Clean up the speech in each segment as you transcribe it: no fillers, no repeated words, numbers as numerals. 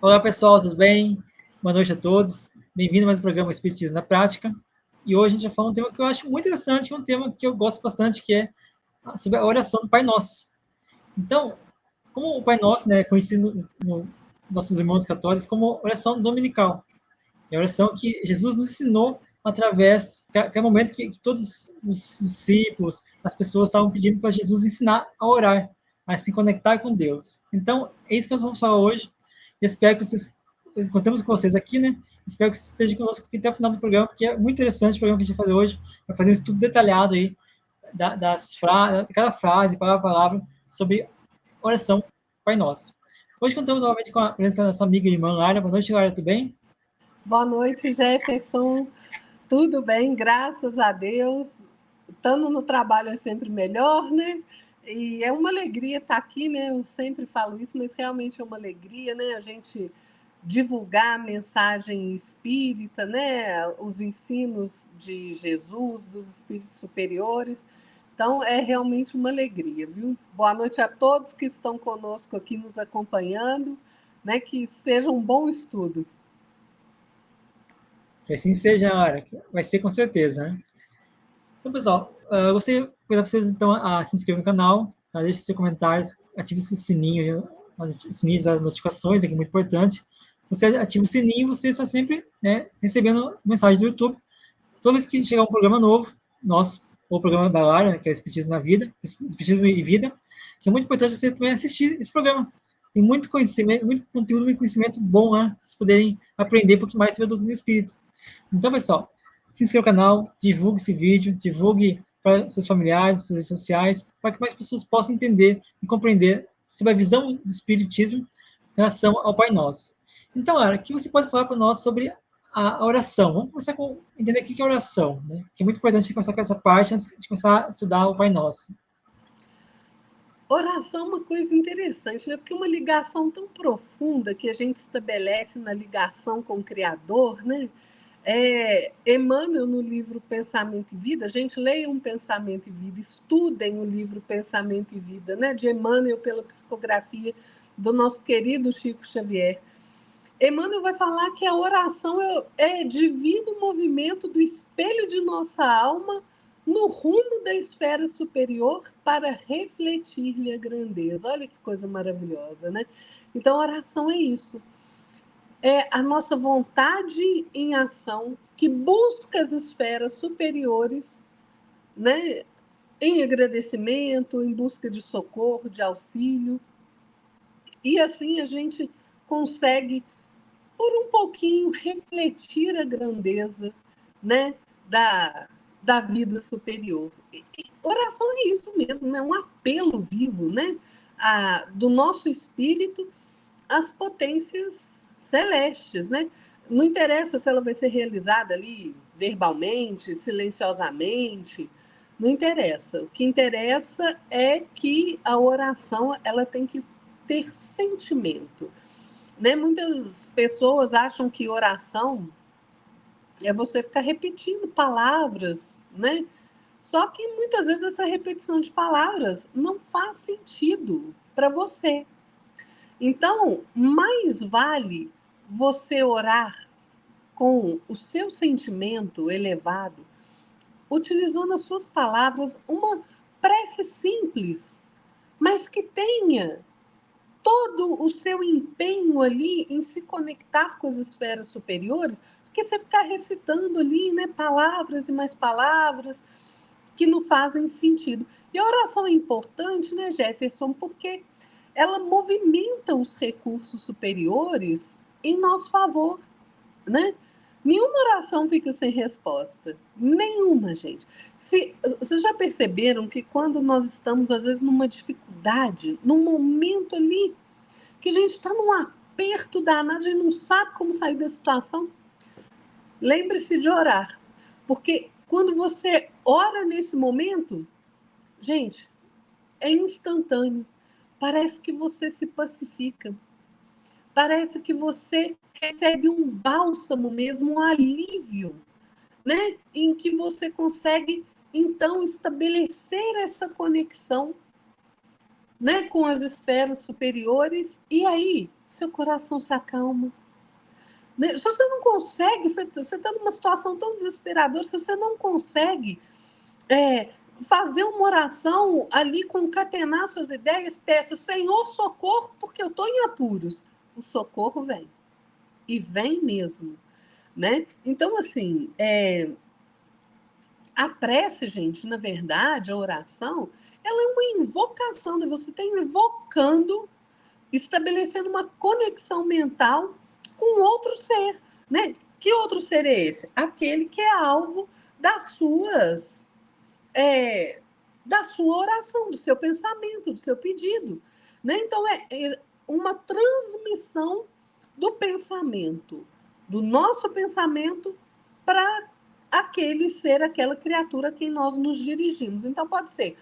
Olá, pessoal, tudo bem? Boa noite a todos. Bem-vindo a mais um programa Espiritismo na Prática. E hoje a gente vai falar um tema que eu acho muito interessante, que é um tema que eu gosto bastante, que é sobre a oração do Pai Nosso. Então, como o Pai Nosso, né, é conhecido nos nossos irmãos católicos como oração dominical. É a oração que Jesus nos ensinou através, que é o momento que todos os discípulos, as pessoas estavam pedindo para Jesus ensinar a orar, a se conectar com Deus. Então, é isso que nós vamos falar hoje. Eu espero que vocês, contamos com vocês aqui, né? Espero que vocês estejam conosco até o final do programa, porque é muito interessante o programa que a gente vai fazer hoje. Vai fazer um estudo detalhado aí cada frase, palavra a palavra, sobre oração Pai Nosso. Hoje contamos novamente com a presença da nossa amiga e irmã Lara. Boa noite, Lara, tudo bem? Boa noite, Jefferson. Tudo bem, graças a Deus. Estando no trabalho é sempre melhor, né? E é uma alegria estar aqui, né? Eu sempre falo isso, mas realmente é uma alegria, né? A gente divulgar a mensagem espírita, né? Os ensinos de Jesus, dos espíritos superiores. Então, é realmente uma alegria, viu? Boa noite a todos que estão conosco aqui nos acompanhando, né? Que seja um bom estudo. Que assim seja, Lara. Vai ser com certeza, né? Então, pessoal, eu gostaria de convidar vocês então a se inscrever no canal, tá? Deixe seus comentários, ative o sininho, os sininhos das notificações, que é muito importante. Você ativa o sininho, você está sempre, né, recebendo mensagem do YouTube. Toda vez que chegar um programa novo, nosso, ou o programa da Lara, que é Espiritismo na Vida, Espiritismo e Vida, que é muito importante você também assistir esse programa. Tem muito conhecimento, muito conteúdo e conhecimento bom, né? Vocês poderem aprender um pouquinho mais sobre a doutrina espírita. Então, pessoal, se inscreva no canal, divulgue esse vídeo, divulgue para seus familiares, suas redes sociais, para que mais pessoas possam entender e compreender sobre a visão do Espiritismo em relação ao Pai Nosso. Então, Lara, o que você pode falar para nós sobre a oração? Vamos começar com entender o que é oração, né? Que é muito importante começar com essa parte antes de começar a estudar o Pai Nosso. Oração é uma coisa interessante, né? Porque é uma ligação tão profunda que a gente estabelece na ligação com o Criador, né? Emmanuel, no livro Pensamento e Vida, gente, leiam Pensamento e Vida, estudem o livro Pensamento e Vida, né? De Emmanuel, pela psicografia do nosso querido Chico Xavier. Emmanuel vai falar que a oração é divino movimento do espelho de nossa alma no rumo da esfera superior para refletir-lhe a grandeza. Olha que coisa maravilhosa, né? Então, a oração é isso. É a nossa vontade em ação que busca as esferas superiores, né? Em agradecimento, em busca de socorro, de auxílio. E assim a gente consegue, por um pouquinho, refletir a grandeza, né, da vida superior. Oração é isso mesmo, né? Um apelo vivo, né? Do nosso espírito às potências celestes, né? Não interessa se ela vai ser realizada ali verbalmente, silenciosamente, não interessa. O que interessa é que a oração ela tem que ter sentimento, né? Muitas pessoas acham que oração é você ficar repetindo palavras, né? Só que muitas vezes essa repetição de palavras não faz sentido para você. Então, mais vale você orar com o seu sentimento elevado, utilizando as suas palavras, uma prece simples, mas que tenha todo o seu empenho ali em se conectar com as esferas superiores, porque você ficar recitando ali, né, palavras e mais palavras que não fazem sentido. E a oração é importante, né, Jefferson, porque ela movimenta os recursos superiores em nosso favor, né? Nenhuma oração fica sem resposta. Nenhuma, gente. Vocês já perceberam que quando nós estamos, às vezes, numa dificuldade, num momento ali, que a gente está num aperto danado, a gente não sabe como sair da situação, lembre-se de orar. Porque quando você ora nesse momento, gente, é instantâneo. Parece que você se pacifica. Parece que você recebe um bálsamo mesmo, um alívio, né? Em que você consegue, então, estabelecer essa conexão né, com as esferas superiores, e aí seu coração se acalma. Né? Se você não consegue, você está numa situação tão desesperadora, se você não consegue fazer uma oração ali, concatenar suas ideias, peça, Senhor, socorro, porque eu estou em apuros. O socorro vem. E vem mesmo. Né? Então, assim, a prece, gente, na verdade, a oração, ela é uma invocação, né? Você está invocando, estabelecendo uma conexão mental com outro ser. Né? Que outro ser é esse? Aquele que é alvo das suas da sua oração, do seu pensamento, do seu pedido. Né? Então, é uma transmissão do pensamento, do nosso pensamento para aquele ser, aquela criatura a quem nós nos dirigimos. Então, pode ser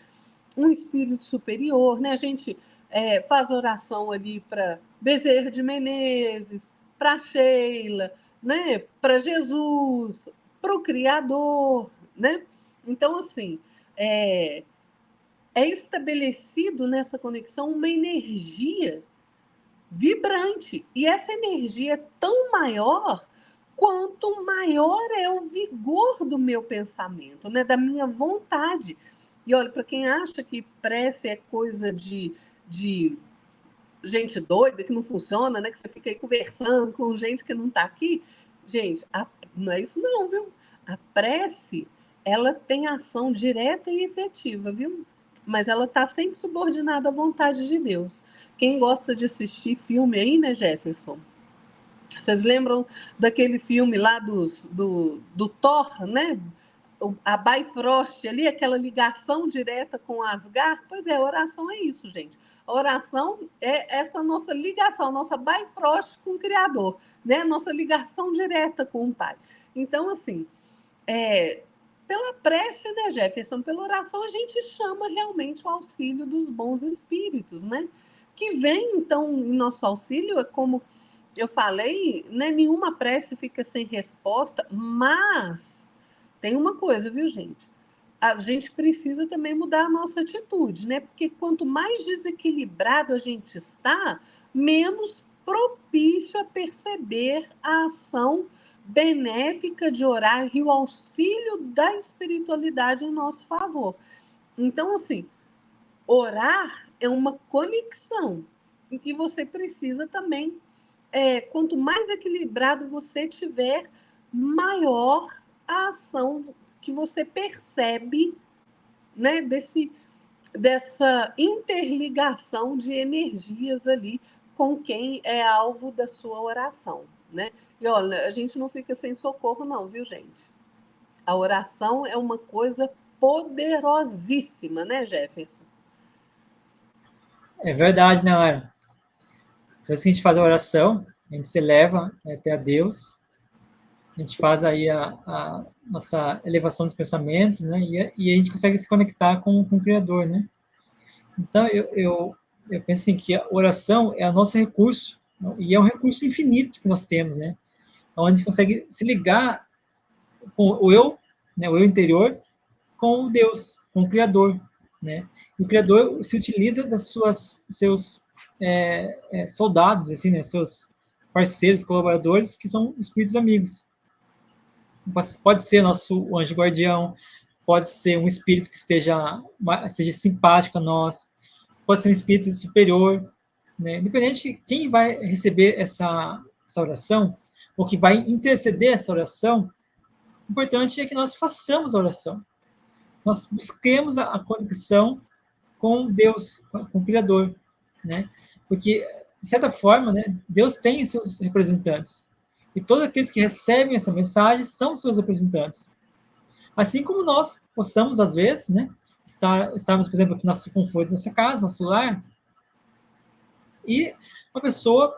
um espírito superior, né? A gente faz oração ali para Bezerra de Menezes, para Sheila, né? Para Jesus, para o Criador, né? Então, assim, é estabelecido nessa conexão uma energia vibrante. E essa energia é tão maior quanto maior é o vigor do meu pensamento, né? Da minha vontade. E olha, para quem acha que prece é coisa de gente doida, que não funciona, né? Que você fica aí conversando com gente que não está aqui. Gente, não é isso não, viu? A prece, ela tem ação direta e efetiva, viu? Mas ela está sempre subordinada à vontade de Deus. Quem gosta de assistir filme aí, né, Jefferson? Vocês lembram daquele filme lá do Thor, né? A Bifrost ali, aquela ligação direta com Asgard? Pois é, a oração é isso, gente. A oração é essa nossa ligação, nossa Bifrost com o Criador, né? Nossa ligação direta com o Pai. Então, assim, pela prece, né, Jefferson? Pela oração, a gente chama realmente o auxílio dos bons espíritos, né? Que vem, então, em nosso auxílio, é como eu falei, né, nenhuma prece fica sem resposta, mas tem uma coisa, viu, gente? A gente precisa também mudar a nossa atitude, né? Porque quanto mais desequilibrado a gente está, menos propício a perceber a ação benéfica de orar e o auxílio da espiritualidade em nosso favor. Então, assim, orar é uma conexão em que você precisa também, quanto mais equilibrado você tiver, maior a ação que você percebe, né, dessa interligação de energias ali com quem é alvo da sua oração, né? E olha, a gente não fica sem socorro não, viu, gente? A oração é uma coisa poderosíssima, né, Jefferson? É verdade, né, Lara? Então, assim, a gente faz a oração, a gente se eleva até a Deus, a gente faz aí a nossa elevação dos pensamentos, né? E a gente consegue se conectar com o Criador, né? Então, eu penso assim, que a oração é o nosso recurso, e é um recurso infinito que nós temos, né? Onde a gente consegue se ligar com o eu, né, o eu interior, com o Deus, com o Criador, né? E o Criador se utiliza seus soldados, assim, né, seus parceiros, colaboradores, que são espíritos amigos. Pode ser nosso anjo guardião, pode ser um espírito que seja simpático a nós, pode ser um espírito superior, né? Independente de quem vai receber essa oração, ou que vai interceder essa oração, o importante é que nós façamos a oração. Nós busquemos a conexão com Deus, com o Criador, né? Porque, de certa forma, né, Deus tem seus representantes. E todos aqueles que recebem essa mensagem são seus representantes. Assim como nós possamos, às vezes, né, estarmos, por exemplo, aqui no nosso conforto, nossa casa, nosso lar, e uma pessoa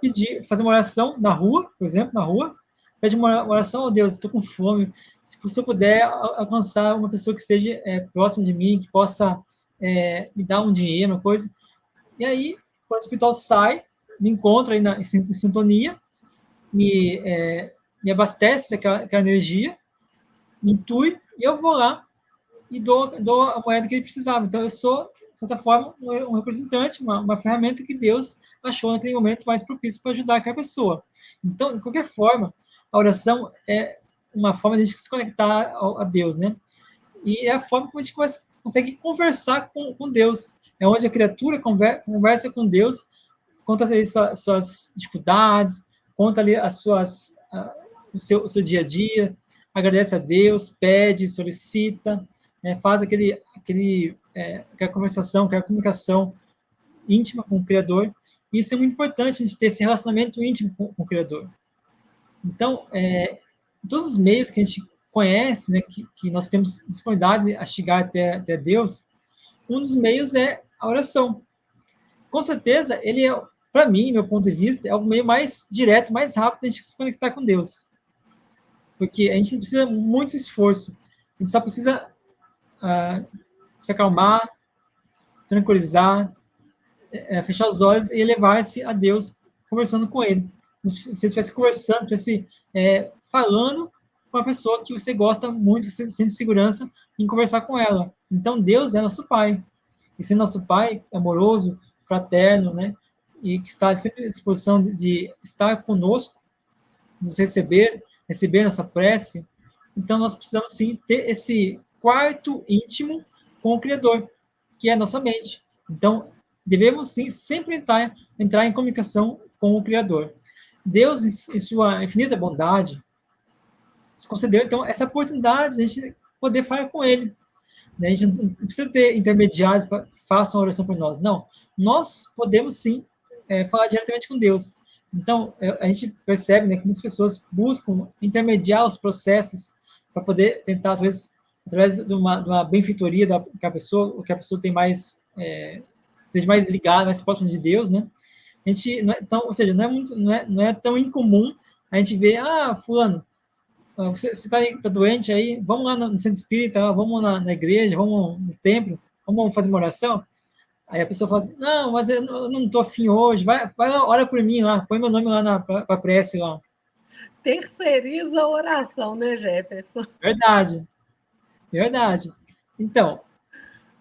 fazer uma oração na rua, por exemplo, na rua, pede uma oração, oh Deus, estou com fome, se eu puder alcançar uma pessoa que esteja próxima de mim, que possa me dar um dinheiro, uma coisa. E aí, quando o hospital sai, me encontra aí em sintonia, me abastece daquela energia, me intui, e eu vou lá e dou a moeda que ele precisava. Então, eu sou de certa forma, um representante, uma ferramenta que Deus achou naquele momento mais propício para ajudar aquela pessoa. Então, de qualquer forma, a oração é uma forma de a gente se conectar a Deus, né? E é a forma como a gente consegue conversar com Deus. É onde a criatura conversa com Deus, conta ali suas dificuldades, conta ali o seu dia a dia, agradece a Deus, pede, solicita, faz aquela conversação, aquela comunicação íntima com o Criador. Isso é muito importante, a gente ter esse relacionamento íntimo com o Criador. Então, todos os meios que a gente conhece, né, que nós temos disponibilidade a chegar até Deus, um dos meios é a oração. Com certeza, ele é, para mim, meu ponto de vista, é o meio mais direto, mais rápido de a gente se conectar com Deus. Porque a gente não precisa muito esforço. A gente só precisa se acalmar, se tranquilizar, fechar os olhos e elevar-se a Deus, conversando com Ele. Como se você estivesse conversando, estivesse falando com uma pessoa que você gosta muito, você sente segurança em conversar com ela. Então, Deus é nosso Pai. E sendo nosso Pai amoroso, fraterno, né? E que está sempre à disposição de estar conosco, nos receber nossa prece, então nós precisamos sim ter esse quarto íntimo com o Criador, que é a nossa mente. Então, devemos sim sempre entrar em comunicação com o Criador. Deus, em sua infinita bondade, nos concedeu então essa oportunidade de a gente poder falar com Ele. A gente não precisa ter intermediários para que façam a oração por nós. Não, nós podemos sim falar diretamente com Deus. Então, a gente percebe, né, que muitas pessoas buscam intermediar os processos para poder tentar, talvez, através de uma benfeitoria que a pessoa tem mais, seja mais ligada, mais próxima de Deus, né? A gente, então, ou seja, não é tão incomum a gente ver, fulano, você está doente aí, vamos lá no centro espírita, vamos na igreja, vamos no templo, vamos fazer uma oração. Aí a pessoa fala assim, não, mas eu não estou afim hoje, vai ora por mim lá, põe meu nome lá para prece lá. Terceiriza a oração, né, Jefferson? Verdade. Então,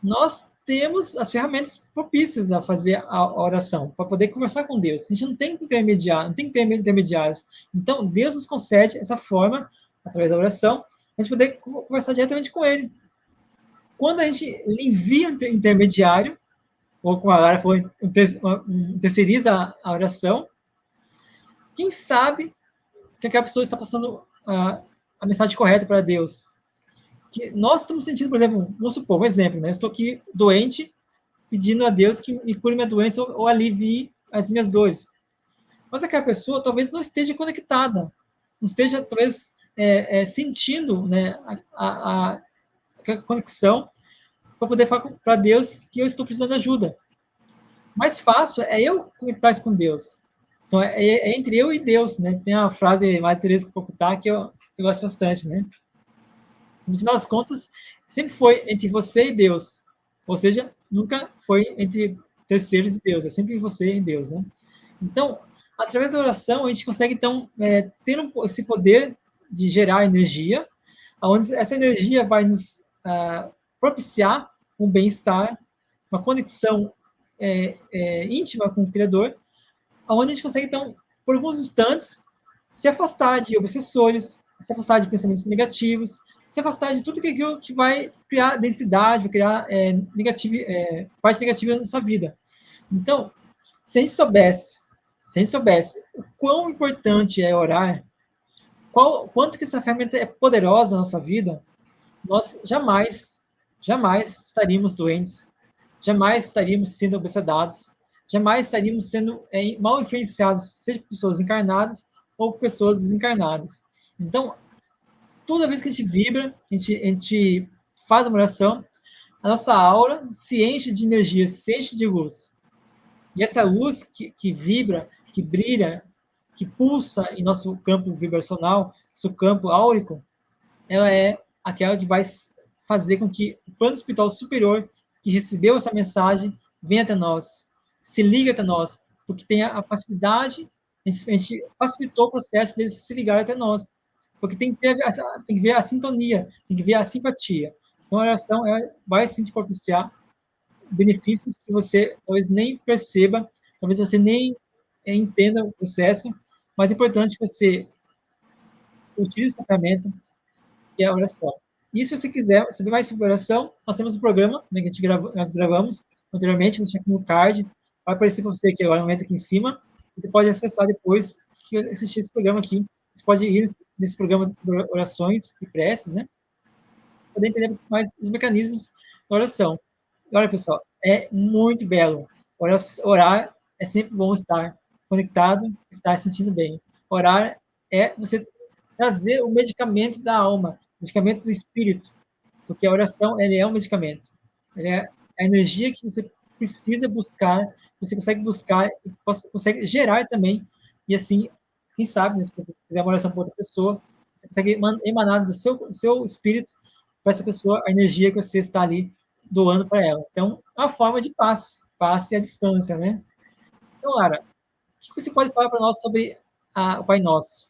nós temos as ferramentas propícias a fazer a oração, para poder conversar com Deus. A gente não tem que intermediar, não tem que ter intermediários. Então, Deus nos concede essa forma, através da oração, a gente poder conversar diretamente com Ele. Quando a gente envia um intermediário, ou como a Lara falou, terceiriza a oração, quem sabe que aquela pessoa está passando a mensagem correta para Deus. Que nós estamos sentindo, por exemplo, vamos supor, um exemplo, né? Eu estou aqui doente, pedindo a Deus que me cure minha doença ou alivie as minhas dores. Mas aquela pessoa talvez não esteja conectada, não esteja, talvez, sentindo, né, a conexão para poder falar para Deus que eu estou precisando de ajuda. Mais fácil é eu conectar isso com Deus. Então, é entre eu e Deus, né? Tem uma frase Madre Teresa de Calcutá que eu gosto bastante, né? No final das contas, sempre foi entre você e Deus. Ou seja, nunca foi entre terceiros e Deus. É sempre você e Deus, né? Então, através da oração, a gente consegue, então, ter esse poder de gerar energia, onde essa energia vai nos propiciar um bem-estar, uma conexão íntima com o Criador, onde a gente consegue, então, por alguns instantes, se afastar de obsessores, se afastar de pensamentos negativos, se afastar de tudo aquilo que vai criar densidade, vai criar parte negativa na nossa vida. Então, se a gente soubesse o quão importante é orar, quanto que essa ferramenta é poderosa na nossa vida, nós jamais estaríamos doentes, jamais estaríamos sendo obsedados, jamais estaríamos sendo mal influenciados, seja por pessoas encarnadas ou por pessoas desencarnadas. Então, toda vez que a gente vibra, a gente faz uma oração, a nossa aura se enche de energia, se enche de luz. E essa luz que vibra, que brilha, que pulsa em nosso campo vibracional, nosso campo áurico, ela é aquela que vai fazer com que o plano espiritual superior que recebeu essa mensagem venha até nós, se ligue até nós, porque tem a facilidade, a gente facilitou o processo deles se ligar até nós, porque tem que ver a sintonia, tem que ver a simpatia. Então, a oração vai sim te propiciar benefícios que você talvez nem perceba, talvez você nem entenda o processo, mas é importante que você utilize essa ferramenta, que é a oração. E se você quiser saber mais sobre oração, nós temos um programa, né, que nós gravamos anteriormente, vou deixar aqui no card, vai aparecer para você aqui agora, no momento aqui em cima, você pode acessar depois que assistir esse programa aqui. Você pode ir nesse programa de orações e preces, né? Poder entender mais os mecanismos da oração. E olha, pessoal, é muito belo. Orar é sempre bom estar conectado, estar sentindo bem. Orar é você trazer o medicamento da alma, o medicamento do espírito, porque a oração ele é um medicamento. Ele é a energia que você precisa buscar, você consegue buscar e consegue gerar também. E assim, quem sabe, né, se você fizer uma oração para outra pessoa, você consegue emanar do seu espírito para essa pessoa a energia que você está ali doando para ela. Então, é uma forma de passe à distância, né? Então, Lara, o que você pode falar para nós sobre o Pai Nosso?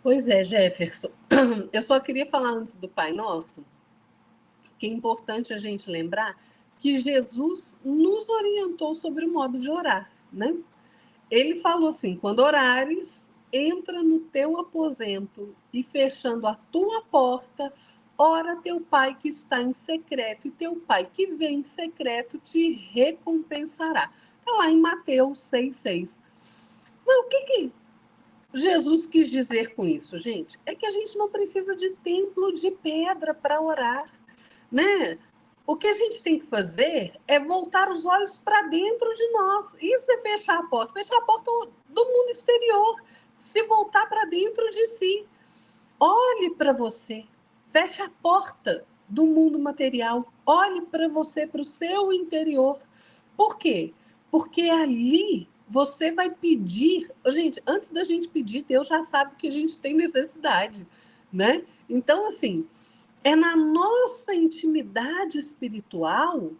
Pois é, Jefferson. Eu só queria falar antes do Pai Nosso, que é importante a gente lembrar que Jesus nos orientou sobre o modo de orar, né? Ele falou assim: quando orares, entra no teu aposento e fechando a tua porta, ora teu pai que está em secreto, e teu pai que vem em secreto te recompensará. Está lá em Mateus 6,6. Mas o que Jesus quis dizer com isso, gente? É que a gente não precisa de templo de pedra para orar, né? O que a gente tem que fazer é voltar os olhos para dentro de nós. Isso é fechar a porta do mundo exterior, se voltar para dentro de si. Olhe para você, feche a porta do mundo material, olhe para você, para o seu interior. Por quê? Porque ali você vai pedir. Gente, antes da gente pedir, Deus já sabe que a gente tem necessidade, né? Então, assim, é na nossa intimidade espiritual,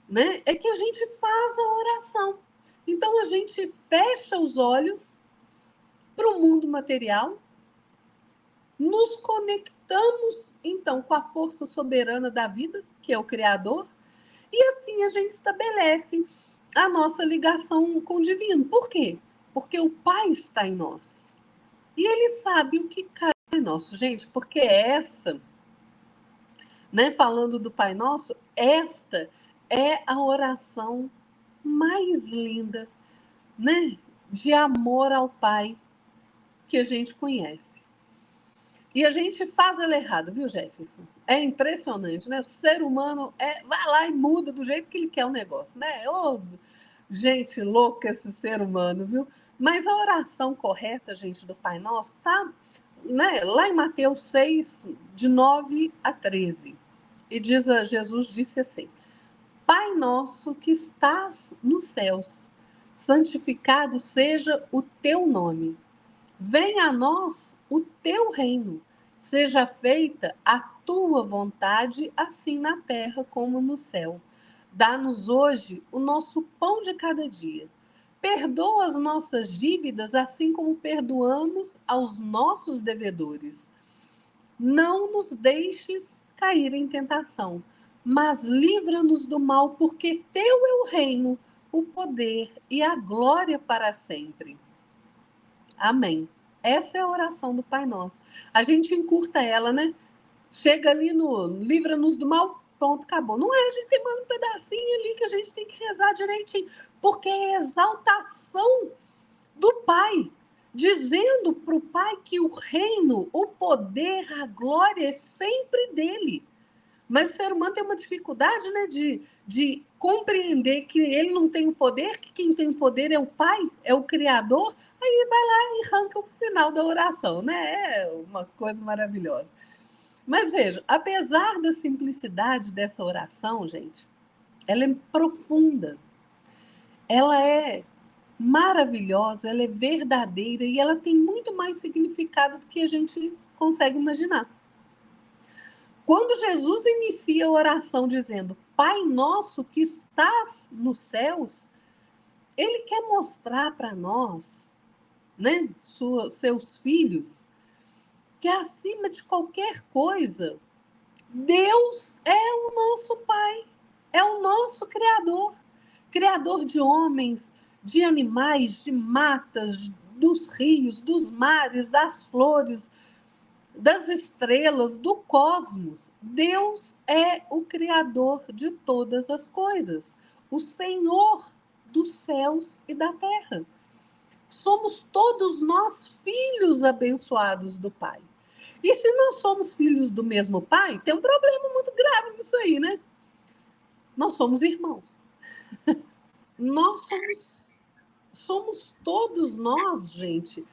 né, é que a gente faz a oração. Então, a gente fecha os olhos para o mundo material, nos conectamos, então, com a força soberana da vida, que é o Criador, e assim a gente estabelece a nossa ligação com o divino. Por quê? Porque o Pai está em nós. E ele sabe o que cai em nós, gente, porque essa, né, falando do Pai Nosso, esta é a oração mais linda, né, de amor ao Pai que a gente conhece. E a gente faz ela errado, viu, Jefferson? É impressionante, né? O ser humano vai lá e muda do jeito que ele quer o negócio, né? Oh, gente louca esse ser humano, viu? Mas a oração correta, gente, do Pai Nosso, tá, né, lá em Mateus 6, de 9 a 13. E Jesus disse assim: Pai nosso que estás nos céus, santificado seja o teu nome. Venha a nós o teu reino. Seja feita a tua vontade, assim na terra como no céu. Dá-nos hoje o nosso pão de cada dia. Perdoa as nossas dívidas, assim como perdoamos aos nossos devedores. Não nos deixes cair em tentação, mas livra-nos do mal, porque teu é o reino, o poder e a glória para sempre. Amém. Essa é a oração do Pai Nosso. A gente encurta ela, né? Chega ali no livra-nos do mal, pronto, acabou. Não é, a gente tem mais um pedacinho ali que a gente tem que rezar direitinho, porque é a exaltação do Pai, dizendo para o Pai que o reino, o poder, a glória é sempre dele. Mas o ser humano tem uma dificuldade, né, de compreender que ele não tem o poder, que quem tem o poder é o Pai, é o Criador. Aí vai lá e arranca o final da oração, né? É uma coisa maravilhosa. Mas veja, apesar da simplicidade dessa oração, gente, ela é profunda, ela é maravilhosa, ela é verdadeira e ela tem muito mais significado do que a gente consegue imaginar. Quando Jesus inicia a oração dizendo Pai nosso que estás nos céus, ele quer mostrar para nós, né, seus filhos, que acima de qualquer coisa, Deus é o nosso Pai, é o nosso Criador, Criador de homens, de animais, de matas, dos rios, dos mares, das flores, das estrelas, do cosmos. Deus é o Criador de todas as coisas, o Senhor dos céus e da terra. Somos todos nós filhos abençoados do Pai. E se nós somos filhos do mesmo Pai, tem um problema muito grave nisso aí, né? Nós somos irmãos. Nós somos todos nós, gente,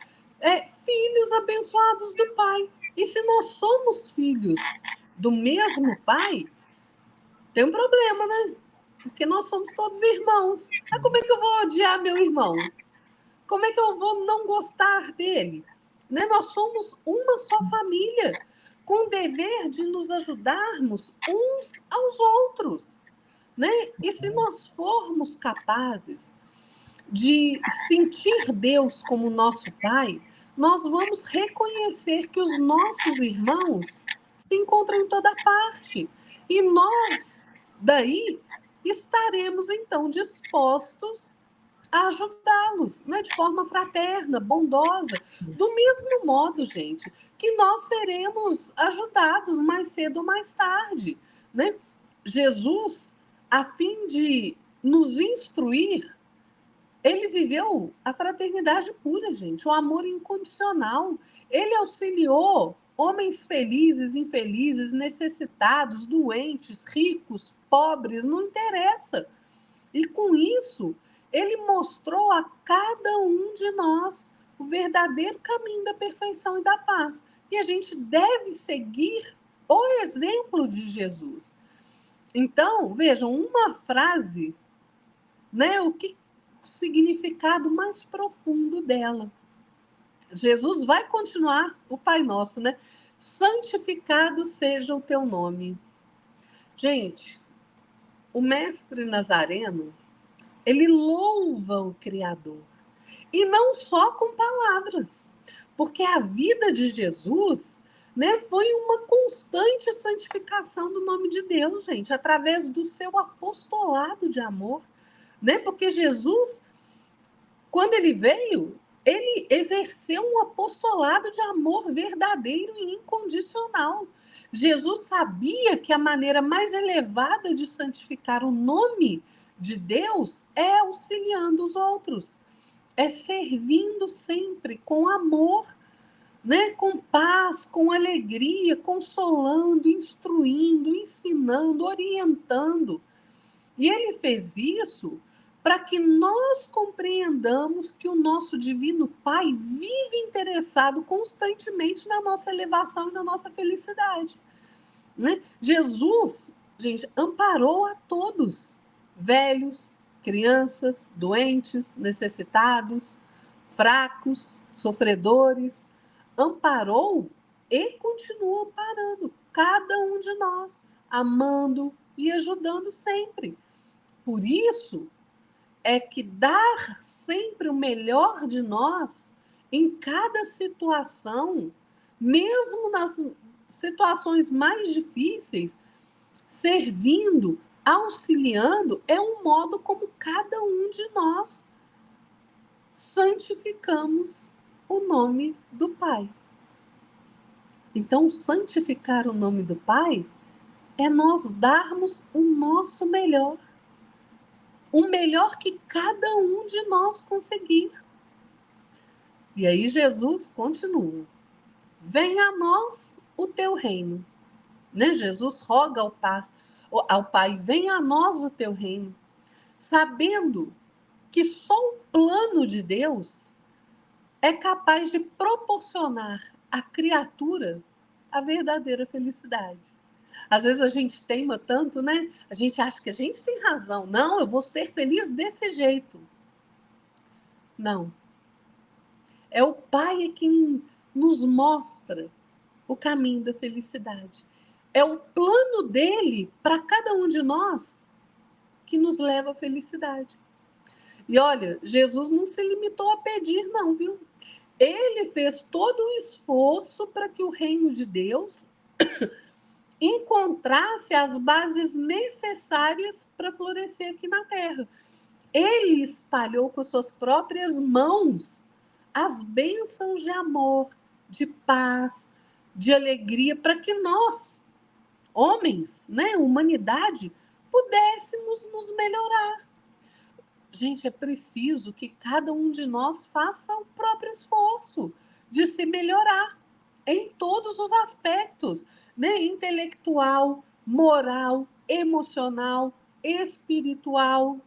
filhos abençoados do Pai. E se nós somos filhos do mesmo Pai, tem um problema, né? Porque nós somos todos irmãos. Mas como é que eu vou odiar meu irmão? Como é que eu vou não gostar dele? Né? Nós somos uma só família, com o dever de nos ajudarmos uns aos outros. Né? E se nós formos capazes de sentir Deus como nosso Pai, nós vamos reconhecer que os nossos irmãos se encontram em toda parte. E nós, daí, estaremos, então, dispostos a ajudá-los, né, de forma fraterna, bondosa. Do mesmo modo, gente, que nós seremos ajudados mais cedo ou mais tarde. Né? Jesus, a fim de nos instruir, ele viveu a fraternidade pura, gente, o amor incondicional. Ele auxiliou homens felizes, infelizes, necessitados, doentes, ricos, pobres, não interessa. E com isso, ele mostrou a cada um de nós o verdadeiro caminho da perfeição e da paz. E a gente deve seguir o exemplo de Jesus. Então, vejam, uma frase, né, o significado mais profundo dela. Jesus vai continuar o Pai Nosso, né? Santificado seja o teu nome. Gente, o mestre Nazareno, ele louva o Criador. E não só com palavras, porque a vida de Jesus, né, foi uma constante santificação do nome de Deus, gente, através do seu apostolado de amor. Né? Porque Jesus, quando ele veio, ele exerceu um apostolado de amor verdadeiro e incondicional. Jesus sabia que a maneira mais elevada de santificar o nome de Deus é auxiliando os outros, é servindo sempre com amor, né? Com paz, com alegria, consolando, instruindo, ensinando, orientando. E ele fez isso para que nós compreendamos que o nosso Divino Pai vive interessado constantemente na nossa elevação e na nossa felicidade. Né? Jesus, gente, amparou a todos, velhos, crianças, doentes, necessitados, fracos, sofredores, amparou e continua amparando cada um de nós, amando e ajudando sempre. Por isso é que dar sempre o melhor de nós em cada situação, mesmo nas situações mais difíceis, servindo, auxiliando, é um modo como cada um de nós santificamos o nome do Pai. Então, santificar o nome do Pai é nós darmos o nosso melhor. O melhor que cada um de nós conseguir. E aí Jesus continua. Venha a nós o teu reino. Né? Jesus roga ao Pai, venha a nós o teu reino. Sabendo que só o plano de Deus é capaz de proporcionar à criatura a verdadeira felicidade. Às vezes a gente teima tanto, né? A gente acha que a gente tem razão. Não, eu vou ser feliz desse jeito. Não. É o Pai quem nos mostra o caminho da felicidade. É o plano dele para cada um de nós que nos leva à felicidade. E olha, Jesus não se limitou a pedir, não, viu? Ele fez todo o esforço para que o reino de Deus encontrasse as bases necessárias para florescer aqui na Terra. Ele espalhou com as suas próprias mãos as bênçãos de amor, de paz, de alegria, para que nós, homens, né, humanidade, pudéssemos nos melhorar. Gente, é preciso que cada um de nós faça o próprio esforço de se melhorar em todos os aspectos, né? Intelectual, moral, emocional, espiritual.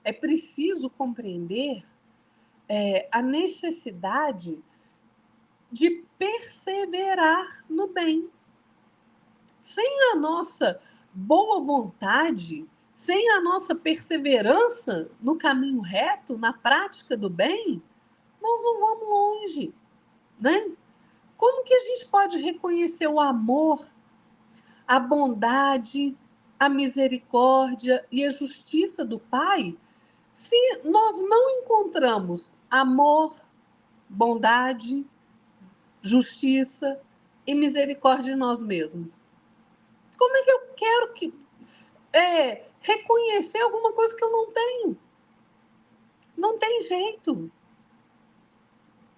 É preciso compreender a necessidade de perseverar no bem. Sem a nossa boa vontade, sem a nossa perseverança no caminho reto, na prática do bem, nós não vamos longe, né? Como que a gente pode reconhecer o amor, a bondade, a misericórdia e a justiça do Pai se nós não encontramos amor, bondade, justiça e misericórdia em nós mesmos? Como é que eu quero reconhecer alguma coisa que eu não tenho? Não tem jeito,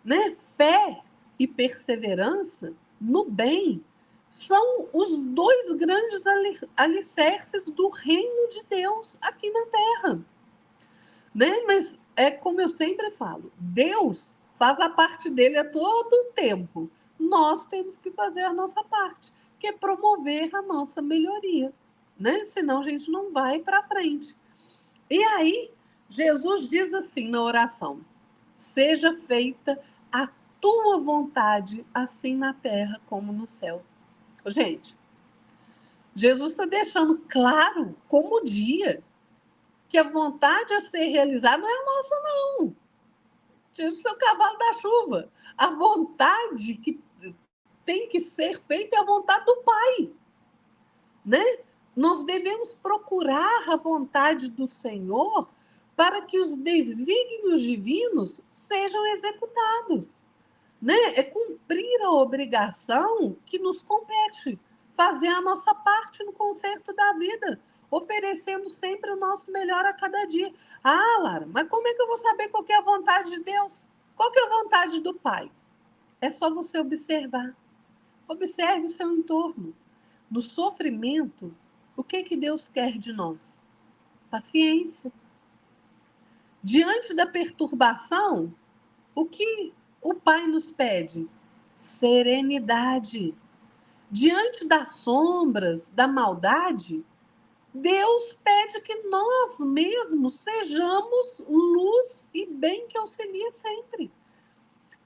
né? Fé e perseverança no bem são os dois grandes alicerces do reino de Deus aqui na Terra, né? Mas é como eu sempre falo, Deus faz a parte dele a todo tempo. Nós temos que fazer a nossa parte, que é promover a nossa melhoria, né? Senão a gente não vai para frente. E aí, Jesus diz assim na oração: seja feita a tua vontade, assim na terra como no céu. Gente, Jesus está deixando claro, como o dia, que a vontade a ser realizada não é a nossa, não. Tira o seu cavalo da chuva. A vontade que tem que ser feita é a vontade do Pai, né? Nós devemos procurar a vontade do Senhor para que os desígnios divinos sejam executados, né? É cumprir a obrigação que nos compete, fazer a nossa parte no concerto da vida, oferecendo sempre o nosso melhor a cada dia. Ah, Lara, mas como é que eu vou saber qual que é a vontade de Deus? Qual que é a vontade do Pai? É só você observar. Observe o seu entorno. No sofrimento, o que Deus quer de nós? Paciência. Diante da perturbação, o que o Pai nos pede? Serenidade. Diante das sombras, da maldade, Deus pede que nós mesmos sejamos luz e bem que auxilia sempre.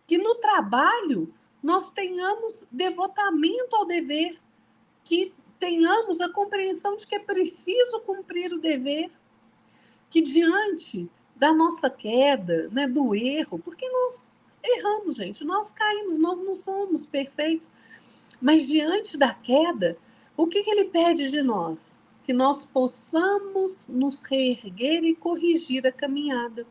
Que no trabalho nós tenhamos devotamento ao dever, que tenhamos a compreensão de que é preciso cumprir o dever, que diante da nossa queda, né, do erro, porque nós erramos, gente, nós caímos, nós não somos perfeitos, mas diante da queda, o que ele pede de nós? Que nós possamos nos reerguer e corrigir a caminhada.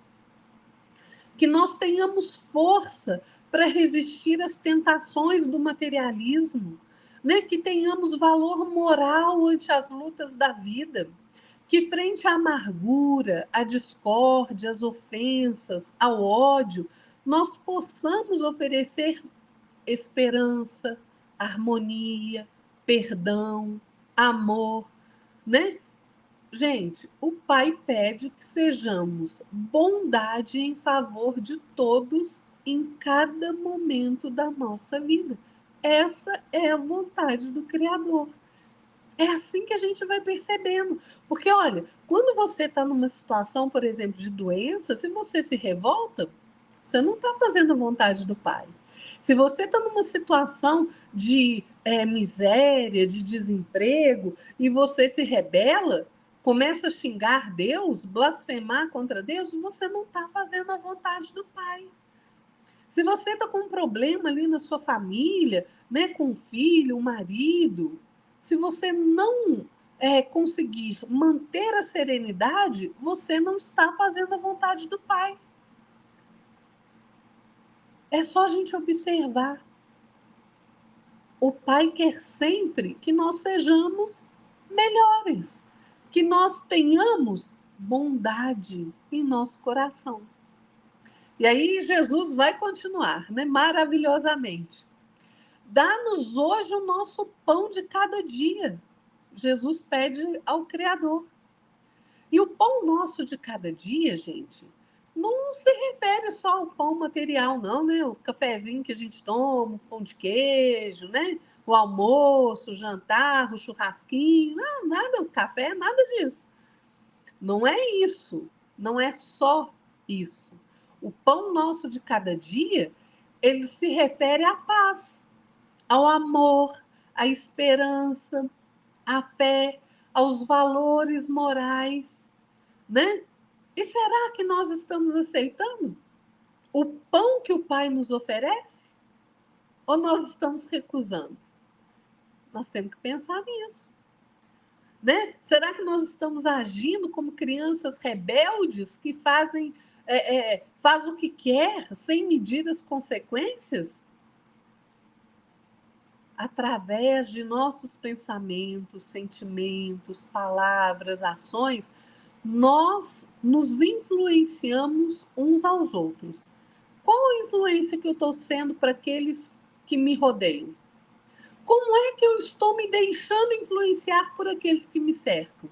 Que nós tenhamos força para resistir às tentações do materialismo, né? Que tenhamos valor moral ante as lutas da vida, que frente à amargura, à discórdia, às ofensas, ao ódio, nós possamos oferecer esperança, harmonia, perdão, amor, né? Gente, o Pai pede que sejamos bondade em favor de todos em cada momento da nossa vida. Essa é a vontade do Criador. É assim que a gente vai percebendo. Porque, olha, quando você está numa situação, por exemplo, de doença, se você se revolta, você não está fazendo a vontade do Pai. Se você está numa situação de miséria, de desemprego, e você se rebela, começa a xingar Deus, blasfemar contra Deus, você não está fazendo a vontade do Pai. Se você está com um problema ali na sua família, né, com um filho, um marido, se você não conseguir manter a serenidade, você não está fazendo a vontade do Pai. É só a gente observar. o Pai quer sempre que nós sejamos melhores, que nós tenhamos bondade em nosso coração. E aí Jesus vai continuar, né, maravilhosamente. Dá-nos hoje o nosso pão de cada dia. Jesus pede ao Criador. E o pão nosso de cada dia, gente, não se refere só ao pão material, não, né? O cafezinho que a gente toma, o pão de queijo, né? O almoço, o jantar, o churrasquinho, não, nada, o café, nada disso. Não é isso, não é só isso. O pão nosso de cada dia, ele se refere à paz, ao amor, à esperança, à fé, aos valores morais, né? E será que nós estamos aceitando o pão que o Pai nos oferece? Ou nós estamos recusando? Nós temos que pensar nisso, né? Será que nós estamos agindo como crianças rebeldes que fazem faz o que quer sem medir as consequências? Através de nossos pensamentos, sentimentos, palavras, ações, nós nos influenciamos uns aos outros. Qual a influência que eu estou sendo para aqueles que me rodeiam? Como é que eu estou me deixando influenciar por aqueles que me cercam?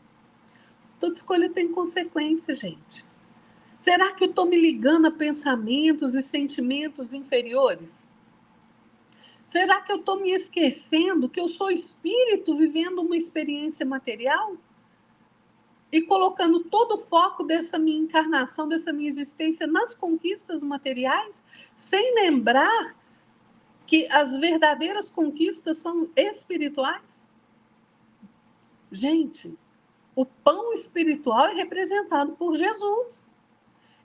Toda escolha tem consequência, gente. Será que eu estou me ligando a pensamentos e sentimentos inferiores? Será que eu estou me esquecendo que eu sou espírito vivendo uma experiência material? E colocando todo o foco dessa minha encarnação, dessa minha existência nas conquistas materiais, sem lembrar que as verdadeiras conquistas são espirituais? Gente, o pão espiritual é representado por Jesus.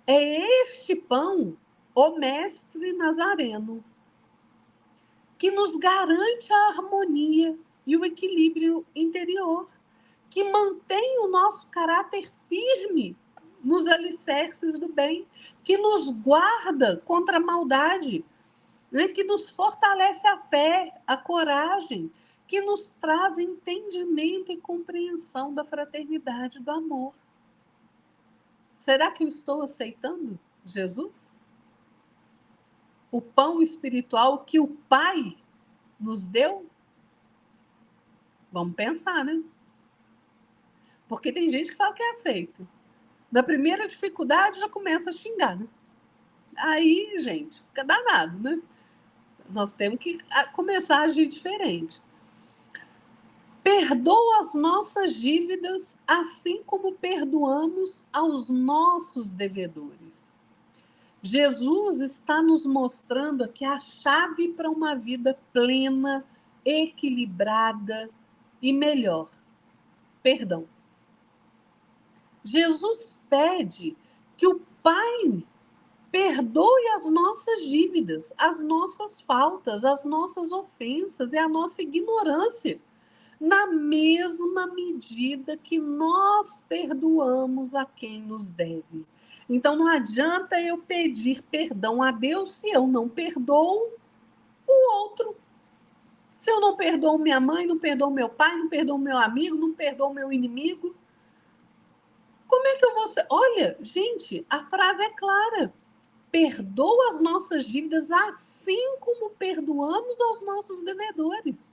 É este pão, o Mestre Nazareno, que nos garante a harmonia e o equilíbrio interior, que mantém o nosso caráter firme nos alicerces do bem, que nos guarda contra a maldade, né? Que nos fortalece a fé, a coragem, que nos traz entendimento e compreensão da fraternidade e do amor. Será que eu estou aceitando Jesus? O pão espiritual que o Pai nos deu? Vamos pensar, né? Porque tem gente que fala que aceita. Na primeira dificuldade já começa a xingar, né? Aí, gente, fica danado, né? Nós temos que começar a agir diferente. Perdoa as nossas dívidas, assim como perdoamos aos nossos devedores. Jesus está nos mostrando aqui a chave para uma vida plena, equilibrada e melhor. Perdão. Jesus pede que o Pai perdoe as nossas dívidas, as nossas faltas, as nossas ofensas e a nossa ignorância, na mesma medida que nós perdoamos a quem nos deve. Então, não adianta eu pedir perdão a Deus se eu não perdoo o outro. Se eu não perdoo minha mãe, não perdoo meu pai, não perdoo meu amigo, não perdoo meu inimigo. Como é que eu vou ser? Olha, gente, a frase é clara. Perdoa as nossas dívidas assim como perdoamos aos nossos devedores.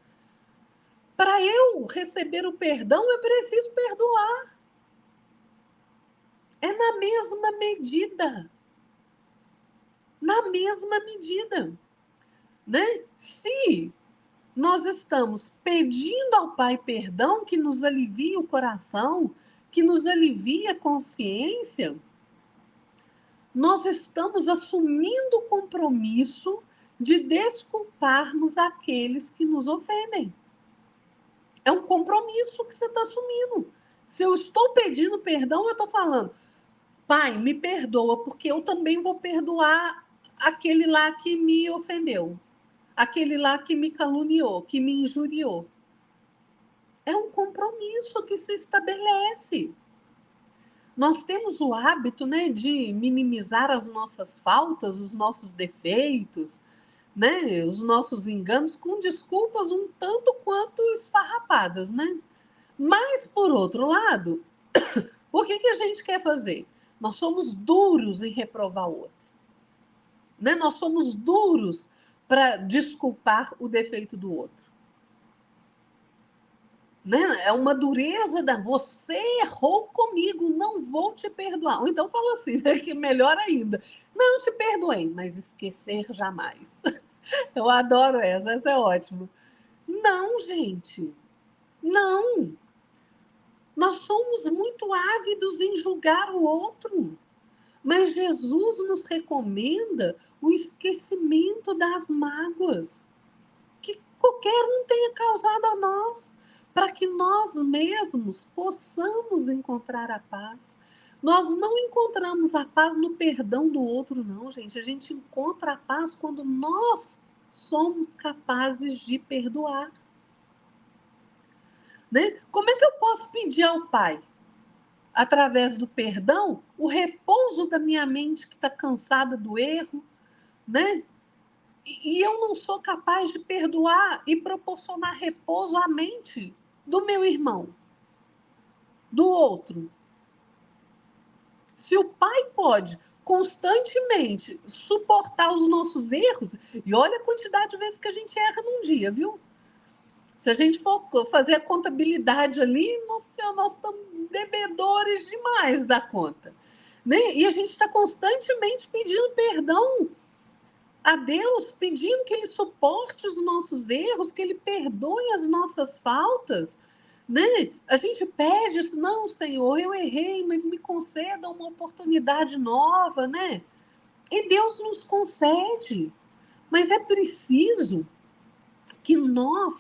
Para eu receber o perdão, eu preciso perdoar. É na mesma medida. Na mesma medida. Né? Se nós estamos pedindo ao Pai perdão, que nos alivie o coração, que nos alivie a consciência, nós estamos assumindo o compromisso de desculparmos aqueles que nos ofendem. É um compromisso que você está assumindo. Se eu estou pedindo perdão, eu estou falando, Pai, me perdoa, porque eu também vou perdoar aquele lá que me ofendeu, aquele lá que me caluniou, que me injuriou. É um compromisso que se estabelece. Nós temos o hábito, né, de minimizar as nossas faltas, os nossos defeitos, né, os nossos enganos com desculpas um tanto quanto esfarrapadas, né? Mas, por outro lado, o que a gente quer fazer? Nós somos duros em reprovar o outro, né? Nós somos duros para desculpar o defeito do outro. Né? É uma dureza da você errou comigo, não vou te perdoar. Ou então fala assim, né, que melhor ainda, não te perdoei, mas esquecer jamais. Eu adoro essa é ótimo. Não, gente, não. Nós somos muito ávidos em julgar o outro, mas Jesus nos recomenda o esquecimento das mágoas que qualquer um tenha causado a nós, para que nós mesmos possamos encontrar a paz. Nós não encontramos a paz no perdão do outro, não, gente. A gente encontra a paz quando nós somos capazes de perdoar. Né? Como é que eu posso pedir ao Pai, através do perdão, o repouso da minha mente que está cansada do erro, né? E eu não sou capaz de perdoar e proporcionar repouso à mente do meu irmão, do outro. Se o pai pode constantemente suportar os nossos erros, e olha a quantidade de vezes que a gente erra num dia, viu? Se a gente for fazer a contabilidade ali, nossa, nós estamos devedores demais da conta. Né? E a gente está constantemente pedindo perdão a Deus, pedindo que Ele suporte os nossos erros, que Ele perdoe as nossas faltas, né? A gente pede isso, não, Senhor, eu errei, mas me conceda uma oportunidade nova, né? E Deus nos concede, mas é preciso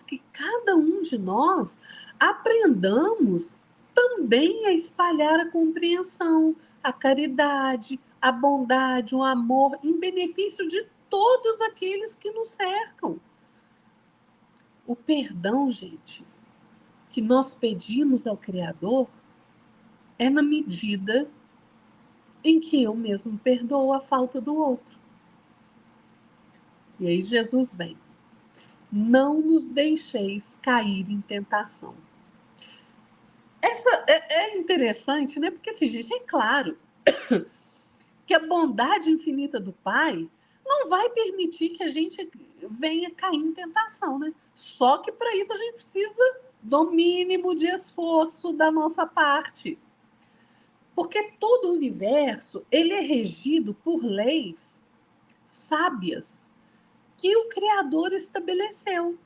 que cada um de nós, aprendamos também a espalhar a compreensão, a caridade, a bondade, o amor, em benefício de todos aqueles que nos cercam. O perdão, gente, que nós pedimos ao Criador é na medida em que eu mesmo perdoo a falta do outro. E aí Jesus vem. Não nos deixeis cair em tentação. Essa é interessante, né? Porque, assim, gente, é claro que a bondade infinita do Pai não vai permitir que a gente venha cair em tentação, né? Só que para isso a gente precisa do mínimo de esforço da nossa parte. Porque todo o universo, ele é regido por leis sábias que o Criador estabeleceu.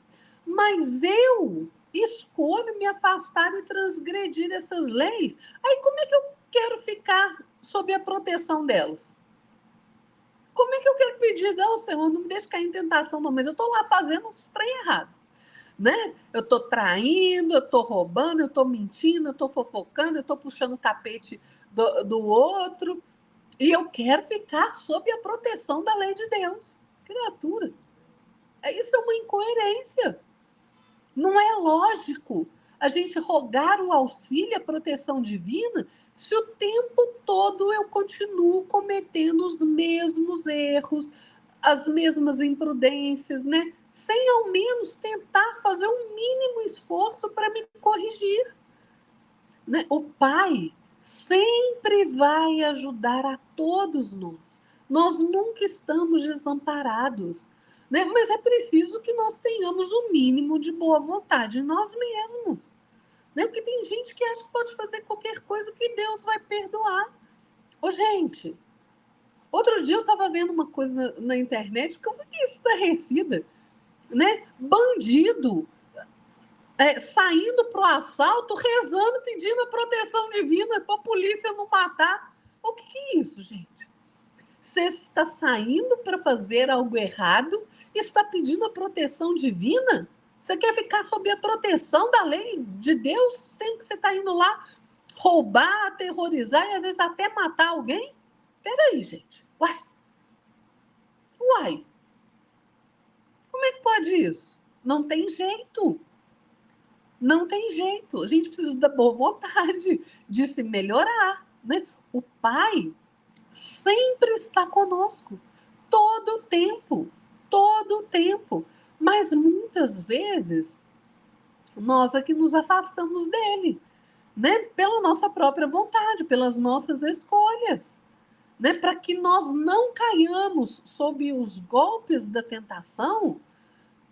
Mas eu escolho me afastar e transgredir essas leis. Aí como é que eu quero ficar sob a proteção delas? Como é que eu quero pedir, não, Senhor, não me deixe cair em tentação, não, mas eu estou lá fazendo os trem errado, né? Eu estou traindo, eu estou roubando, eu estou mentindo, eu estou fofocando, eu estou puxando o tapete do outro, e eu quero ficar sob a proteção da lei de Deus. Criatura, isso é uma incoerência. Não é lógico a gente rogar o auxílio, a proteção divina, se o tempo todo eu continuo cometendo os mesmos erros, as mesmas imprudências, né? Sem ao menos tentar fazer um mínimo esforço para me corrigir. Né? O Pai sempre vai ajudar a todos nós. Nós nunca estamos desamparados. Né? Mas é preciso que nós tenhamos o mínimo de boa vontade em nós mesmos. Né? Porque tem gente que acha que pode fazer qualquer coisa que Deus vai perdoar. Ô, gente, outro dia eu estava vendo uma coisa na internet que eu fiquei estarrecida. Né? Bandido saindo para o assalto, rezando, pedindo a proteção divina para a polícia não matar. O que é isso, gente? Você está saindo para fazer algo errado e está pedindo a proteção divina? Você quer ficar sob a proteção da lei de Deus, sendo que você está indo lá roubar, aterrorizar e às vezes até matar alguém? Peraí, gente. Uai. Como é que pode isso? Não tem jeito. Não tem jeito. A gente precisa da boa vontade de se melhorar. Né? O Pai sempre está conosco. Todo o tempo. Todo seu tempo. Mas muitas vezes nós é que nos afastamos dele, né? Pela nossa própria vontade, pelas nossas escolhas, né? Para que nós não caiamos sob os golpes da tentação,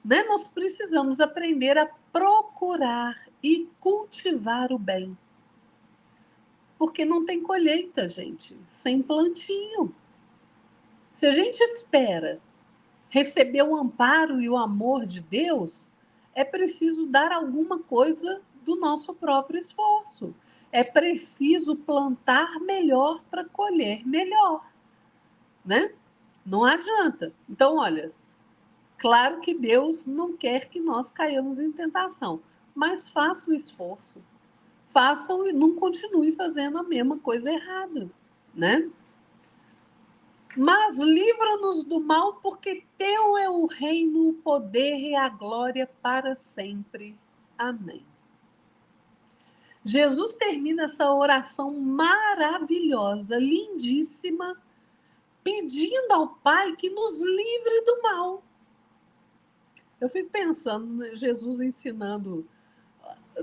né? Nós precisamos aprender a procurar e cultivar o bem. Porque não tem colheita, gente, sem plantio. Se a gente espera receber o amparo e o amor de Deus, é preciso dar alguma coisa do nosso próprio esforço. É preciso plantar melhor para colher melhor, né? Não adianta. Então, olha, claro que Deus não quer que nós caiamos em tentação, mas faça o esforço. Façam e não continue fazendo a mesma coisa errada, né? Mas livra-nos do mal, porque teu é o reino, o poder e a glória para sempre. Amém. Jesus termina essa oração maravilhosa, lindíssima, pedindo ao Pai que nos livre do mal. Eu fico pensando, Jesus ensinando,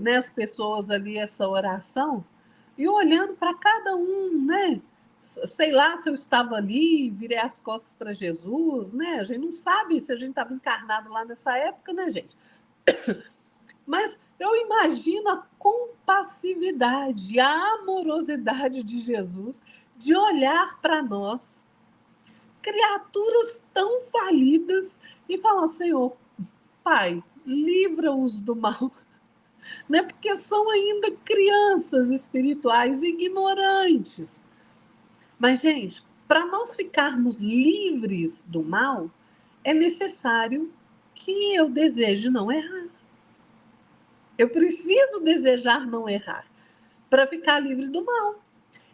né, as pessoas ali essa oração e olhando para cada um, né? Sei lá se eu estava ali, virei as costas para Jesus, né? A gente não sabe se a gente estava encarnado lá nessa época, né, gente? Mas eu imagino a compassividade, a amorosidade de Jesus de olhar para nós, criaturas tão falidas, e falar: Senhor, Pai, livra-os do mal, né? Porque são ainda crianças espirituais ignorantes. Mas, gente, para nós ficarmos livres do mal, é necessário que eu deseje não errar. Eu preciso desejar não errar para ficar livre do mal.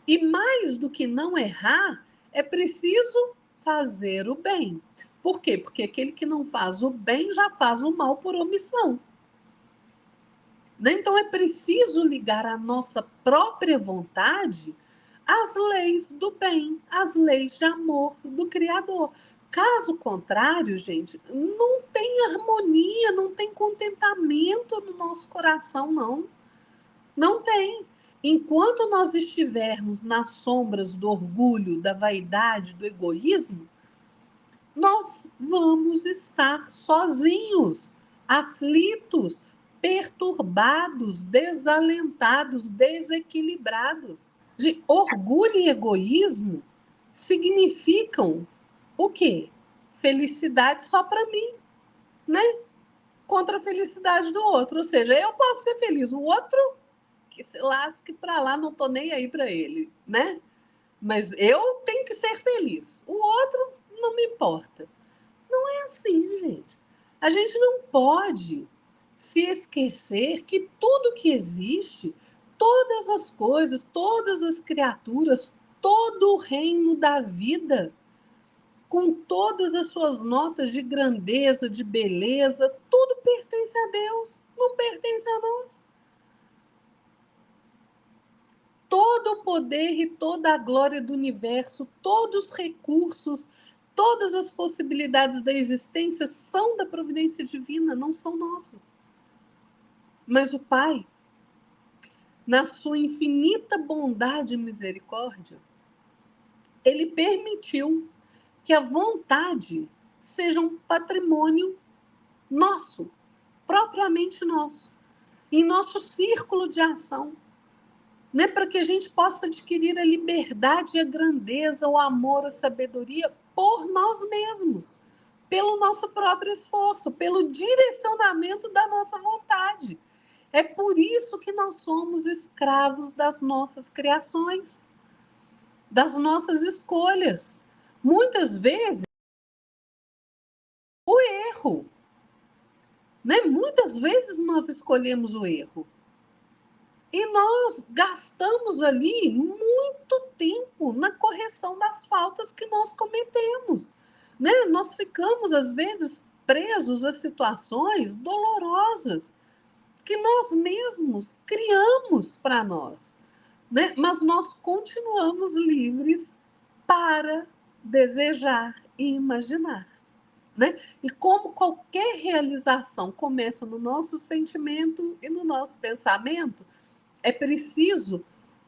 E mais do que não errar, é preciso fazer o bem. Por quê? Porque aquele que não faz o bem já faz o mal por omissão. Então é preciso ligar a nossa própria vontade às leis do bem, às leis de amor do Criador. Caso contrário, gente, não tem harmonia, não tem contentamento no nosso coração, não. Não tem. Enquanto nós estivermos nas sombras do orgulho, da vaidade, do egoísmo, nós vamos estar sozinhos, aflitos, perturbados, desalentados, desequilibrados. De orgulho e egoísmo significam o quê? Felicidade só para mim, né? Contra a felicidade do outro. Ou seja, eu posso ser feliz, o outro que se lasque para lá, não estou nem aí para ele, né? Mas eu tenho que ser feliz. O outro não me importa. Não é assim, gente. A gente não pode se esquecer que tudo que existe, todas as coisas, todas as criaturas, todo o reino da vida, com todas as suas notas de grandeza, de beleza, tudo pertence a Deus, não pertence a nós. Todo o poder e toda a glória do universo, todos os recursos, todas as possibilidades da existência são da providência divina, não são nossos. Mas o Pai, na sua infinita bondade e misericórdia, ele permitiu que a vontade seja um patrimônio nosso, propriamente nosso, em nosso círculo de ação, né? Para que a gente possa adquirir a liberdade, a grandeza, o amor, a sabedoria por nós mesmos, pelo nosso próprio esforço, pelo direcionamento da nossa vontade. É por isso que nós somos escravos das nossas criações, das nossas escolhas. Muitas vezes, o erro, né? Muitas vezes nós escolhemos o erro. E nós gastamos ali muito tempo na correção das faltas que nós cometemos, né? Nós ficamos, às vezes, presos a situações dolorosas que nós mesmos criamos para nós, né? Mas nós continuamos livres para desejar e imaginar, né? E como qualquer realização começa no nosso sentimento e no nosso pensamento, é preciso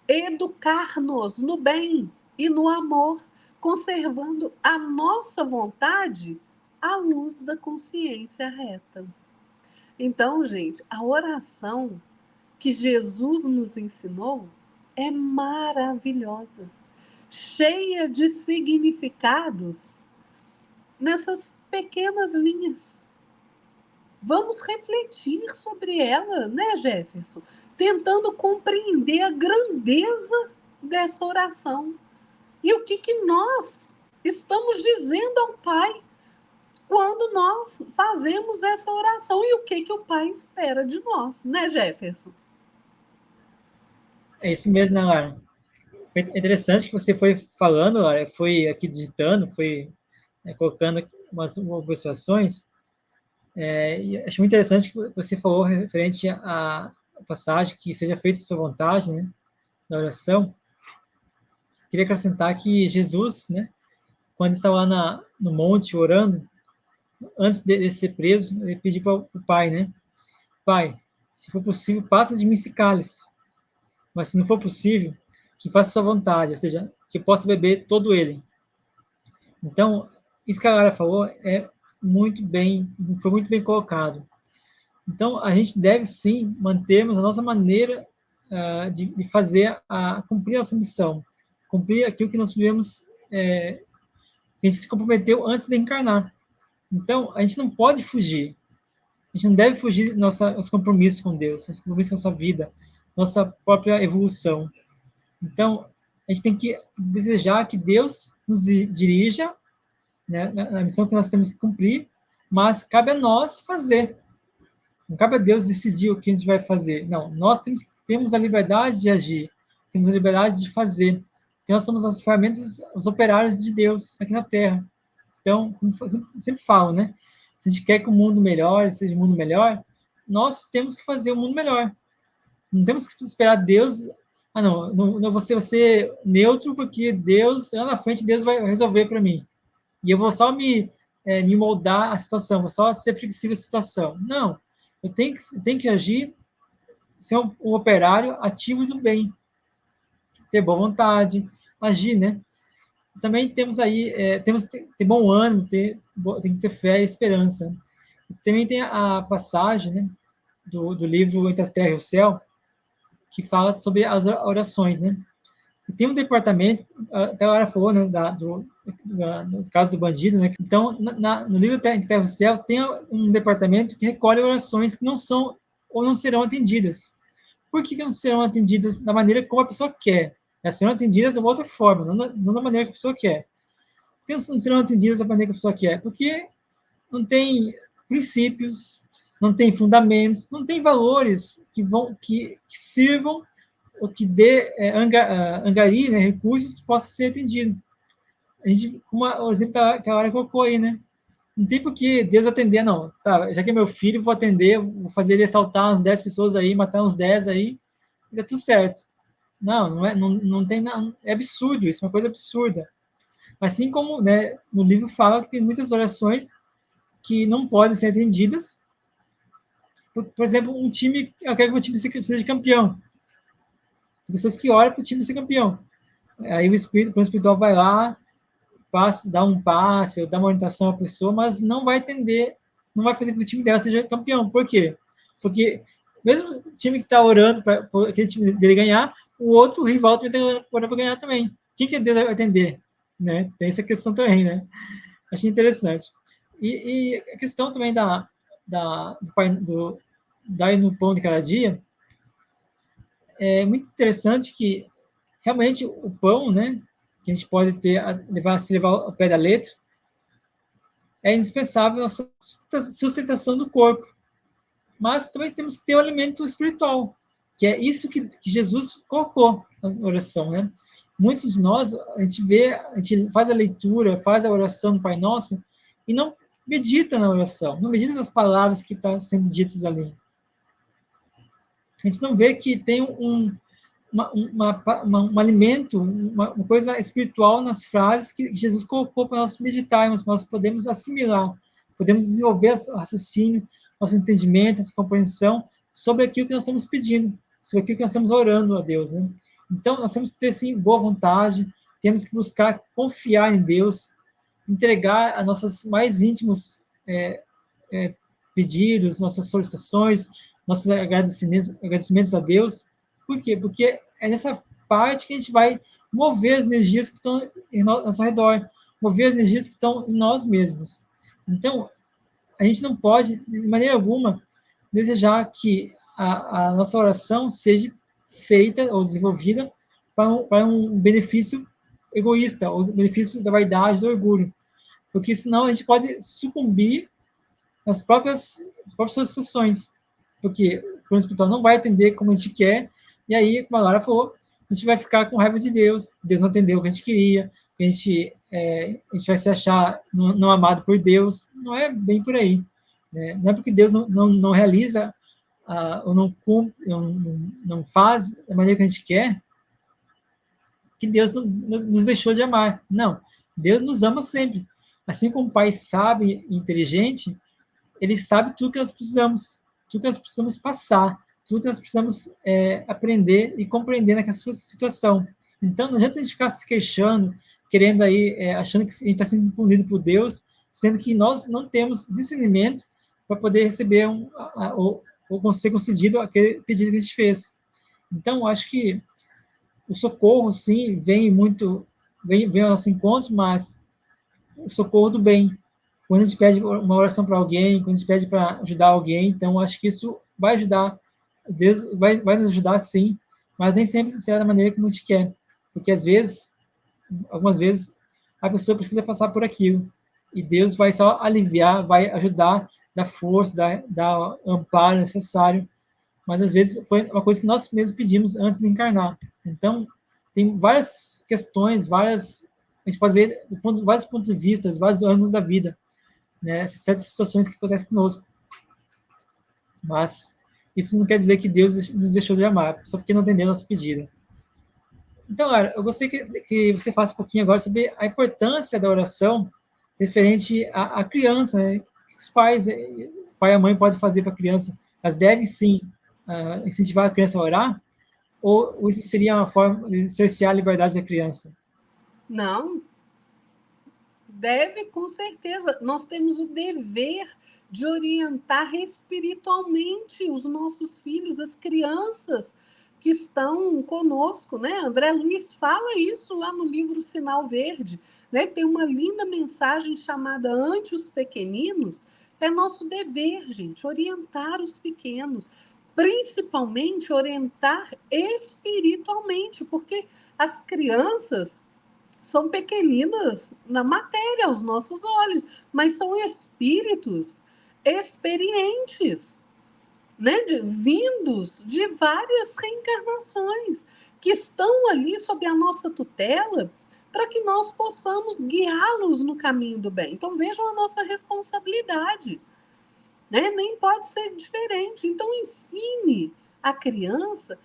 educar-nos no bem e no amor, conservando a nossa vontade à luz da consciência reta. Então, gente, a oração que Jesus nos ensinou é maravilhosa, cheia de significados nessas pequenas linhas. Vamos refletir sobre ela, né, Jefferson? Tentando compreender a grandeza dessa oração. E o que nós estamos dizendo ao Pai quando nós fazemos essa oração e o que o Pai espera de nós, né, Jefferson? É isso mesmo, né, Lara? É interessante que você foi falando, Lara, foi aqui digitando, foi colocando aqui umas observações. E acho muito interessante que você falou referente à passagem que seja feita a sua vontade, né, na oração. Queria acrescentar que Jesus, né, quando estava lá no monte orando, antes de ser preso, ele pediu para o Pai, né? Pai, se for possível, passa de mim esse cálice. Mas se não for possível, que faça a sua vontade, ou seja, que eu possa beber todo ele. Então, isso que a Lara falou foi muito bem colocado. Então, a gente deve sim mantermos a nossa maneira de fazer, cumprir a nossa missão, cumprir aquilo que nós tivemos, que a gente se comprometeu antes de encarnar. Então, a gente não pode fugir. A gente não deve fugir dos compromissos com Deus, dos compromissos com a nossa vida, nossa própria evolução. Então, a gente tem que desejar que Deus nos dirija, né, na missão que nós temos que cumprir, mas cabe a nós fazer. Não cabe a Deus decidir o que a gente vai fazer. Não, nós temos a liberdade de agir, temos a liberdade de fazer, porque nós somos as ferramentas, os operários de Deus aqui na Terra. Então, como eu sempre falo, né? Se a gente quer que o mundo melhore, seja um mundo melhor, nós temos que fazer o mundo melhor. Não temos que esperar Deus. Não vou ser neutro, porque Deus, lá na frente, Deus vai resolver para mim. E eu vou só me moldar a situação, vou só ser flexível à situação. Não. Eu tenho que agir, ser um operário ativo do bem. Ter boa vontade, agir, né? Também temos aí, temos que ter bom ânimo, tem que ter fé e esperança. Também tem a passagem, né, do livro Entre a Terra e o Céu, que fala sobre as orações, né? E tem um departamento, até a hora falou, né, no caso do bandido, né? Então, no livro Entre a Terra e o Céu, tem um departamento que recolhe orações que não são ou não serão atendidas. Por que não serão atendidas da maneira como a pessoa quer? Elas serão atendidas de uma outra forma, não da maneira que a pessoa quer. Por que não serão atendidas da maneira que a pessoa quer? Porque não tem princípios, não tem fundamentos, não tem valores que sirvam ou que angarie, né, recursos que possam ser atendidos. A gente, como o exemplo que a Lara colocou aí, né? Não tem por que Deus atender, não. Tá, já que é meu filho, vou atender, vou fazer ele assaltar umas 10 pessoas aí, matar uns 10 aí, e dá tudo certo. Não tem nada, é absurdo isso, é uma coisa absurda. Assim como, né, no livro fala que tem muitas orações que não podem ser atendidas. Por exemplo, eu quero que o time seja campeão. Tem pessoas que oram para o time ser campeão. Aí o espiritual vai lá, dá um passe, ou dá uma orientação à pessoa, mas não vai atender, não vai fazer com que o time dela seja campeão. Por quê? Porque mesmo o time que está orando para aquele time dele ganhar, o outro rival também está orando para ganhar também. Quem que Deus vai atender? Né? Tem essa questão também, né? Achei interessante. E a questão também dar no pão de cada dia, é muito interessante que realmente o pão, né, que a gente pode se levar ao pé da letra, é indispensável a sustentação do corpo. Mas também temos que ter o alimento espiritual, que é isso que Jesus colocou na oração, né? Muitos de nós, a gente faz a leitura, faz a oração do Pai Nosso e não medita na oração, não medita nas palavras que estão sendo ditas ali. A gente não vê que tem um alimento, uma coisa espiritual nas frases que Jesus colocou para nós meditarmos, para nós podermos assimilar podemos desenvolver o raciocínio, nosso entendimento, nossa compreensão sobre aquilo que nós estamos pedindo, sobre aquilo que nós estamos orando a Deus, né? Então, nós temos que ter, sim, boa vontade, temos que buscar confiar em Deus, entregar as nossas mais íntimos pedidos, nossas solicitações, nossos agradecimentos a Deus. Por quê? Porque é nessa parte que a gente vai mover as energias que estão ao nosso redor, mover as energias que estão em nós mesmos. Então, a gente não pode, de maneira alguma, desejar que a nossa oração seja feita ou desenvolvida para um benefício egoísta, ou benefício da vaidade, do orgulho. Porque senão a gente pode sucumbir nas próprias solicitações. Porque o plano espiritual não vai atender como a gente quer, e aí, como a Lara falou, a gente vai ficar com raiva de Deus. Deus não atendeu o que a gente queria, a gente vai se achar não amado por Deus. Não é bem por aí. Né? Não é porque Deus não realiza ou não cumpre, não faz da maneira que a gente quer, que Deus nos deixou de amar. Não, Deus nos ama sempre. Assim como o Pai sábio e inteligente, ele sabe tudo que nós precisamos, tudo que nós precisamos passar, tudo que nós precisamos aprender e compreender naquela situação. Então, não adianta a gente ficar se queixando, querendo aí, achando que a gente está sendo punido por Deus, sendo que nós não temos discernimento para poder receber ou ser concedido aquele pedido que a gente fez. Então, acho que o socorro, sim, vem ao nosso encontro, mas o socorro do bem. Quando a gente pede uma oração para alguém, quando a gente pede para ajudar alguém, então acho que isso vai ajudar. Deus vai nos ajudar, sim, mas nem sempre será da maneira como a gente quer. Porque às vezes, algumas vezes, a pessoa precisa passar por aquilo. E Deus vai só aliviar, vai ajudar, dar força, dar amparo necessário. Mas às vezes foi uma coisa que nós mesmos pedimos antes de encarnar. Então, tem várias questões, a gente pode ver vários pontos de vista, vários ângulos da vida, né? Certas situações que acontecem conosco. Mas isso não quer dizer que Deus nos deixou de amar, só porque não atendeu nosso pedido. Então, Lara, eu gostaria que você faça um pouquinho agora sobre a importância da oração referente à criança, né? O que os pais, o pai e a mãe podem fazer para a criança? Elas devem, sim, incentivar a criança a orar? Ou isso seria uma forma de cercear a liberdade da criança? Não, deve, com certeza. Nós temos o dever de orientar espiritualmente os nossos filhos, as crianças que estão conosco, né? André Luiz fala isso lá no livro Sinal Verde, né? Tem uma linda mensagem chamada Ante os Pequeninos. É nosso dever, gente, orientar os pequenos, principalmente orientar espiritualmente, porque as crianças são pequeninas na matéria, aos nossos olhos, mas são espíritos experientes, né? Vindos de várias reencarnações, que estão ali sob a nossa tutela para que nós possamos guiá-los no caminho do bem. Então vejam a nossa responsabilidade, né? Nem pode ser diferente. Então ensine a criança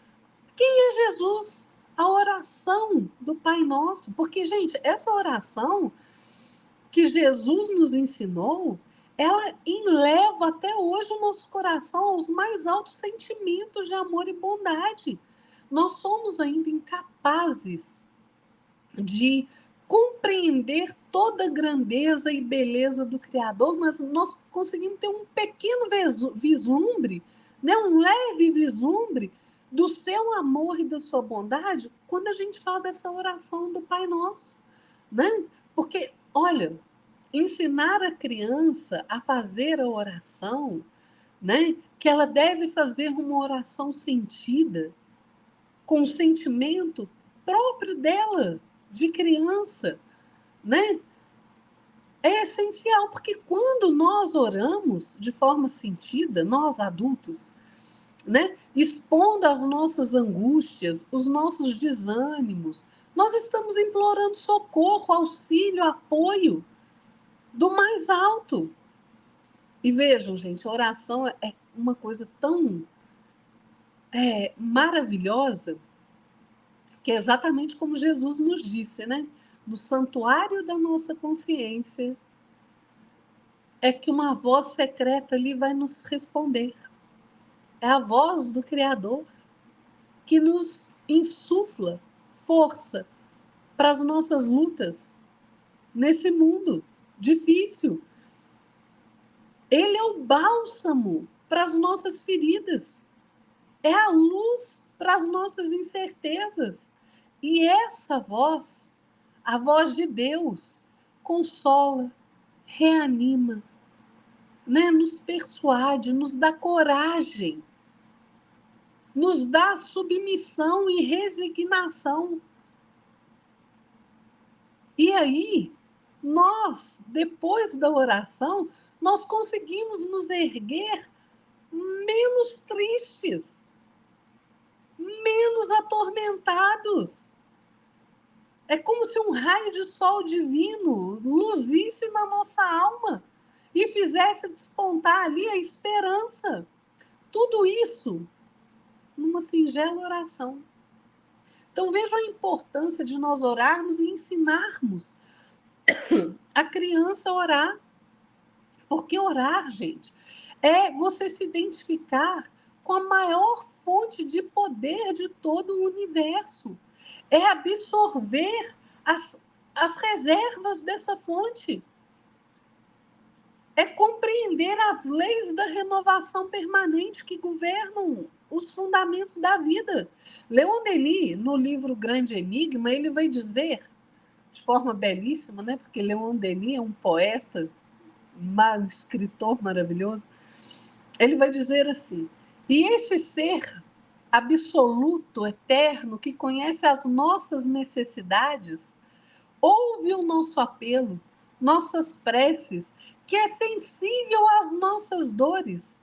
quem é Jesus, a oração do Pai Nosso. Porque, gente, essa oração que Jesus nos ensinou, ela eleva até hoje o nosso coração aos mais altos sentimentos de amor e bondade. Nós somos ainda incapazes de compreender toda a grandeza e beleza do Criador, mas nós conseguimos ter um pequeno vislumbre, né? Um leve vislumbre do seu amor e da sua bondade quando a gente faz essa oração do Pai Nosso, né? Porque, olha, ensinar a criança a fazer a oração, né? Que ela deve fazer uma oração sentida, com o sentimento próprio dela, de criança, né? É essencial, porque quando nós oramos de forma sentida, nós adultos, né, expondo as nossas angústias, os nossos desânimos, nós estamos implorando socorro, auxílio, apoio do mais alto. E vejam, gente, a oração é uma coisa tão maravilhosa, que é exatamente como Jesus nos disse, né? No santuário da nossa consciência, é que uma voz secreta ali vai nos responder. É a voz do Criador que nos insufla força para as nossas lutas nesse mundo difícil. Ele é o bálsamo para as nossas feridas. É a luz para as nossas incertezas. E essa voz, a voz de Deus, consola, reanima, né? Nos persuade, nos dá coragem, nos dá submissão e resignação. E aí, nós, depois da oração, nós conseguimos nos erguer menos tristes, menos atormentados. É como se um raio de sol divino luzisse na nossa alma e fizesse despontar ali a esperança. Tudo isso numa singela oração. Então vejam a importância de nós orarmos e ensinarmos a criança a orar. Porque orar, gente, é você se identificar com a maior fonte de poder de todo o universo. É absorver as reservas dessa fonte. É compreender as leis da renovação permanente que governam os fundamentos da vida. Leon Denis, no livro Grande Enigma, ele vai dizer, de forma belíssima, né? Porque Leon Denis é um poeta, um escritor maravilhoso, ele vai dizer assim: e esse ser absoluto, eterno, que conhece as nossas necessidades, ouve o nosso apelo, nossas preces, que é sensível às nossas dores.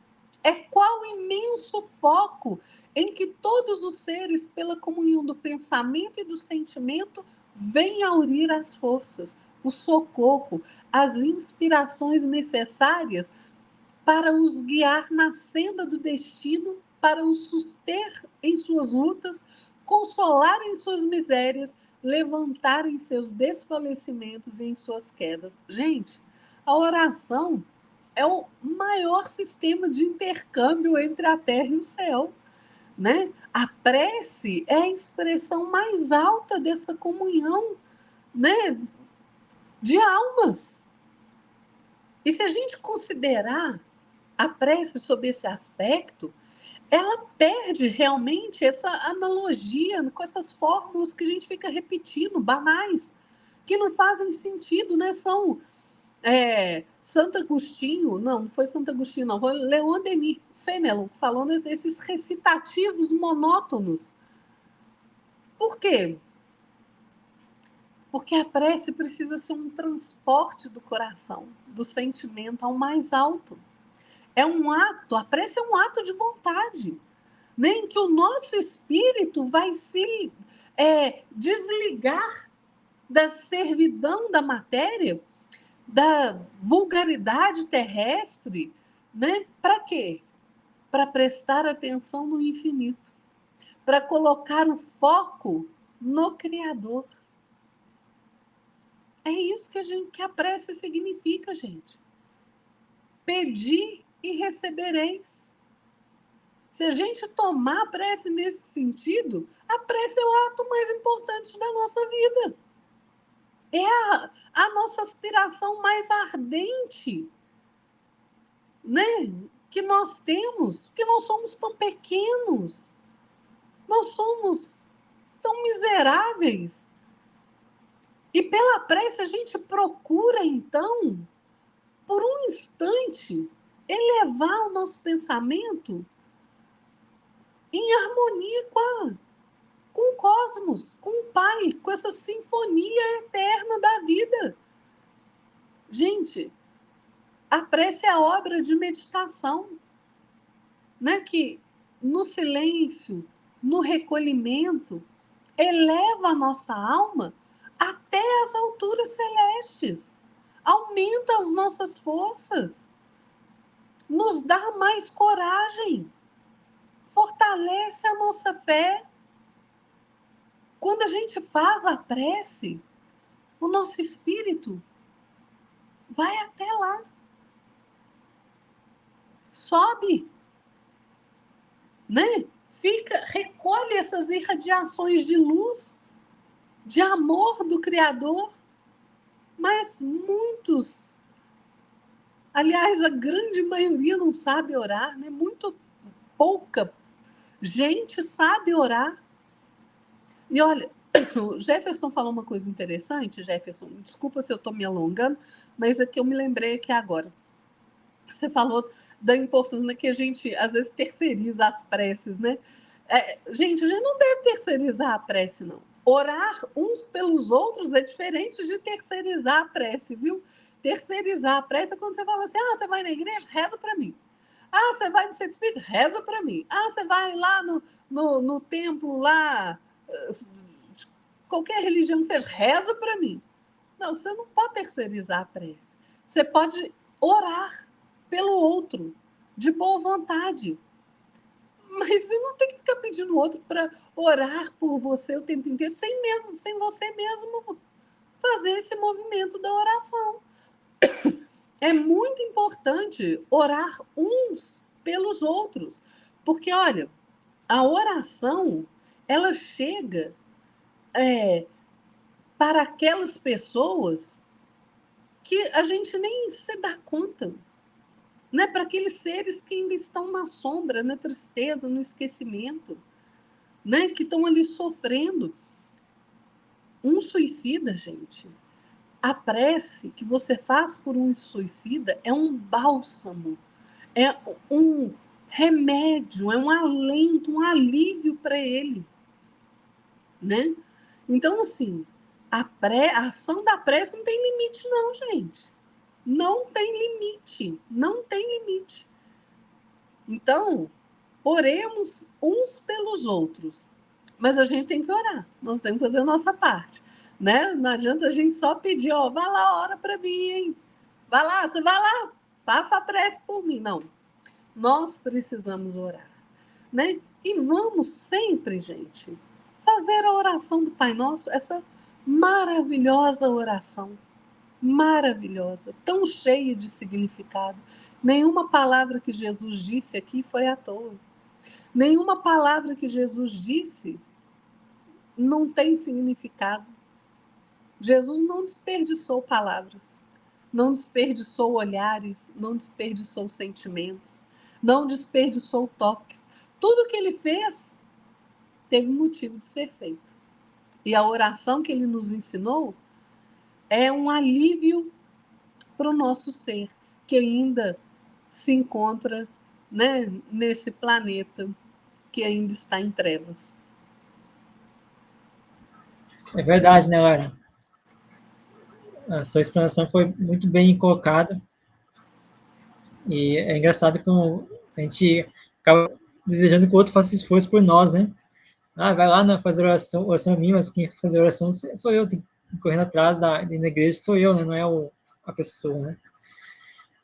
É qual imenso foco em que todos os seres, pela comunhão do pensamento e do sentimento, vêm a unir as forças, o socorro, as inspirações necessárias para os guiar na senda do destino, para os suster em suas lutas, consolar em suas misérias, levantar em seus desfalecimentos e em suas quedas. Gente, a oração é o maior sistema de intercâmbio entre a terra e o céu, né? A prece é a expressão mais alta dessa comunhão, né, de almas. E se a gente considerar a prece sob esse aspecto, ela perde realmente essa analogia com essas fórmulas que a gente fica repetindo, banais, que não fazem sentido, né? São Santo Agostinho, não foi Santo Agostinho, não, foi Leon Denis, Fenelon, falando esses recitativos monótonos. Por quê? Porque a prece precisa ser um transporte do coração, do sentimento ao mais alto. É um ato, a prece é um ato de vontade, nem que o nosso espírito vai se desligar da servidão da matéria, da vulgaridade terrestre, né? Para quê? Para prestar atenção no infinito, para colocar o foco no Criador. É isso que a prece significa, gente. Pedir e recebereis. Se a gente tomar a prece nesse sentido, a prece é o ato mais importante da nossa vida. É a nossa aspiração mais ardente, né? Que nós temos, que nós somos tão pequenos, nós somos tão miseráveis. E pela prece a gente procura, então, por um instante, elevar o nosso pensamento em harmonia com o cosmos, com o Pai, com essa sinfonia eterna da vida. Gente, a prece é a obra de meditação, né? Que no silêncio, no recolhimento, eleva a nossa alma até as alturas celestes, aumenta as nossas forças, nos dá mais coragem, fortalece a nossa fé. Quando a gente faz a prece, o nosso espírito vai até lá. sobe, né? Recolhe essas irradiações de luz, de amor do Criador, mas muitos, aliás, a grande maioria não sabe orar, né? Muito pouca gente sabe orar. E olha, o Jefferson falou uma coisa interessante, Jefferson, desculpa se eu estou me alongando, mas é que eu me lembrei aqui agora. Você falou da importância, né, que a gente, às vezes, terceiriza as preces, né? Gente, a gente não deve terceirizar a prece, não. Orar uns pelos outros é diferente de terceirizar a prece, viu? Terceirizar a prece é quando você fala assim, você vai na igreja? Reza para mim. Você vai no centro espírita? Reza para mim. Você vai lá no templo, lá, qualquer religião que seja, reza para mim. Não, você não pode terceirizar a prece. Você pode orar pelo outro, de boa vontade. Mas você não tem que ficar pedindo o outro para orar por você o tempo inteiro, sem você mesmo fazer esse movimento da oração. É muito importante orar uns pelos outros, porque, olha, a oração, ela chega para aquelas pessoas que a gente nem se dá conta, né? Para aqueles seres que ainda estão na sombra, na tristeza, no esquecimento, né? Que estão ali sofrendo. Um suicida, gente, a prece que você faz por um suicida é um bálsamo, é um remédio, é um alento, um alívio para ele, né? Então, assim, a ação da prece não tem limite, não, gente. Não tem limite, não tem limite. Então, oremos uns pelos outros, mas a gente tem que orar, nós temos que fazer a nossa parte, né? Não adianta a gente só pedir, vai lá, ora para mim, hein? Vai lá, você vai lá, faça a prece por mim. Não, nós precisamos orar, né? E vamos sempre, gente, fazer a oração do Pai Nosso, essa maravilhosa oração, maravilhosa, tão cheia de significado. Nenhuma palavra que Jesus disse aqui foi à toa. Nenhuma palavra que Jesus disse não tem significado. Jesus não desperdiçou palavras, não desperdiçou olhares, não desperdiçou sentimentos, não desperdiçou toques. Tudo que ele fez teve motivo de ser feito. E a oração que ele nos ensinou é um alívio para o nosso ser, que ainda se encontra, né, nesse planeta que ainda está em trevas. É verdade, né, Lara? A sua explanação foi muito bem colocada. E é engraçado como a gente acaba desejando que o outro faça esforço por nós, né? Vai lá fazer oração a mim, mas quem fazer oração sou eu, tem que correndo atrás na igreja sou eu, né? Não é a pessoa, né?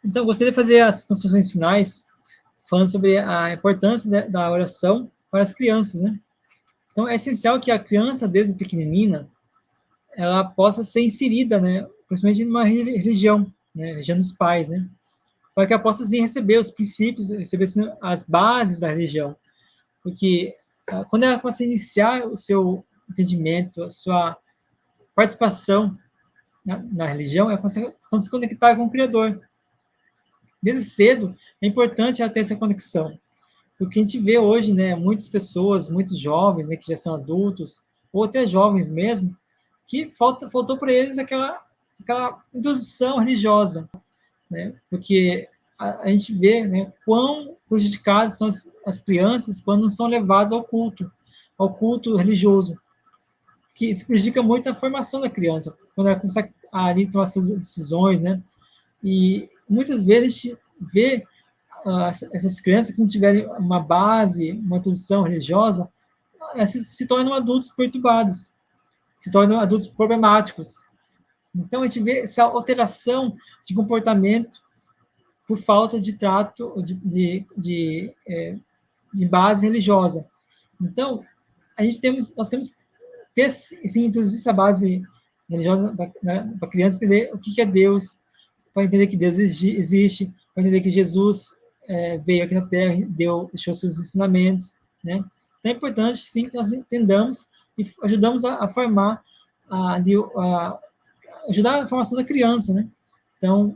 Então, gostaria de fazer as considerações finais falando sobre a importância da oração para as crianças, né? Então, é essencial que a criança, desde pequenina, ela possa ser inserida, né? Principalmente numa religião, né? Religião dos pais, né? Para que ela possa assim, receber os princípios, receber assim, as bases da religião. Porque quando ela começa a iniciar o seu entendimento, a sua participação na religião, ela começa a se conectar com o Criador. Desde cedo, é importante ela ter essa conexão. Porque a gente vê hoje, né, muitas pessoas, muitos jovens, né, que já são adultos, ou até jovens mesmo, que faltou para eles aquela introdução religiosa, né? Porque a gente vê, né, quão prejudicadas são as crianças quando não são levadas ao culto religioso, que se prejudica muito a formação da criança, quando ela começa a ali tomar suas decisões, né? E muitas vezes a gente vê essas crianças que não tiverem uma base, uma introdução religiosa, se tornam adultos perturbados, se tornam adultos problemáticos. Então, a gente vê essa alteração de comportamento por falta de trato, de base religiosa. Então, nós temos que ter, assim, introduzir essa base religiosa para a criança entender o que é Deus, para entender que Deus existe, para entender que Jesus veio aqui na Terra, deixou seus ensinamentos, né? Então é importante, sim, que nós entendamos e ajudamos a formar, ajudar a formação da criança, né? Então,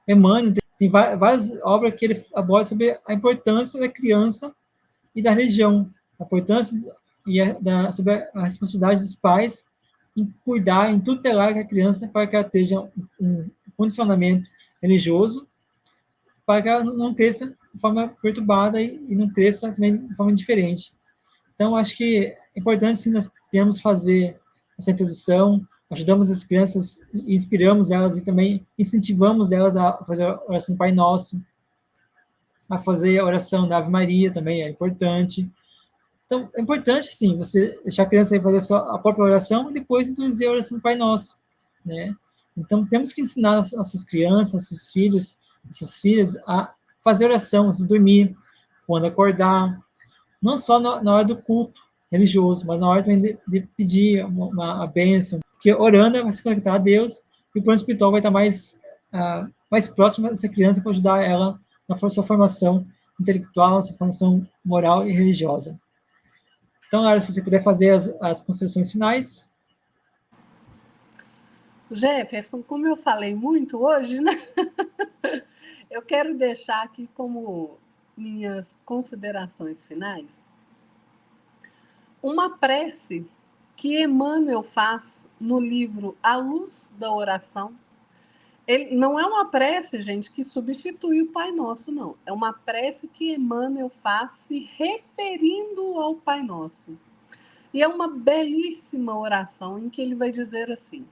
Emmanuel tem várias obras que ele aborda sobre a importância da criança e da religião, a importância sobre a responsabilidade dos pais em cuidar, em tutelar a criança para que ela tenha um condicionamento religioso, para que ela não cresça de forma perturbada e não cresça também de forma diferente. Então, acho que é importante, sim, nós temos fazer essa introdução, ajudamos as crianças, inspiramos elas e também incentivamos elas a fazer a oração do Pai Nosso, a fazer a oração da Ave Maria também é importante. Então, é importante, sim, você deixar a criança fazer a própria oração e depois introduzir a oração do Pai Nosso, né? Então, temos que ensinar as nossas crianças, nossos filhos, nossas filhas a fazer oração antes de dormir, quando acordar, não só na hora do culto religioso, mas na hora também de pedir a bênção, porque orando vai se conectar a Deus e o plano espiritual vai estar mais próximo dessa criança para ajudar ela na sua formação intelectual, sua formação moral e religiosa. Então, Lara, se você puder fazer as considerações finais. Jefferson, como eu falei muito hoje, né? Eu quero deixar aqui como minhas considerações finais uma prece que Emmanuel faz no livro A Luz da Oração. Ele não é uma prece, gente, que substitui o Pai Nosso, não. É uma prece que Emmanuel faz se referindo ao Pai Nosso. E é uma belíssima oração em que ele vai dizer assim: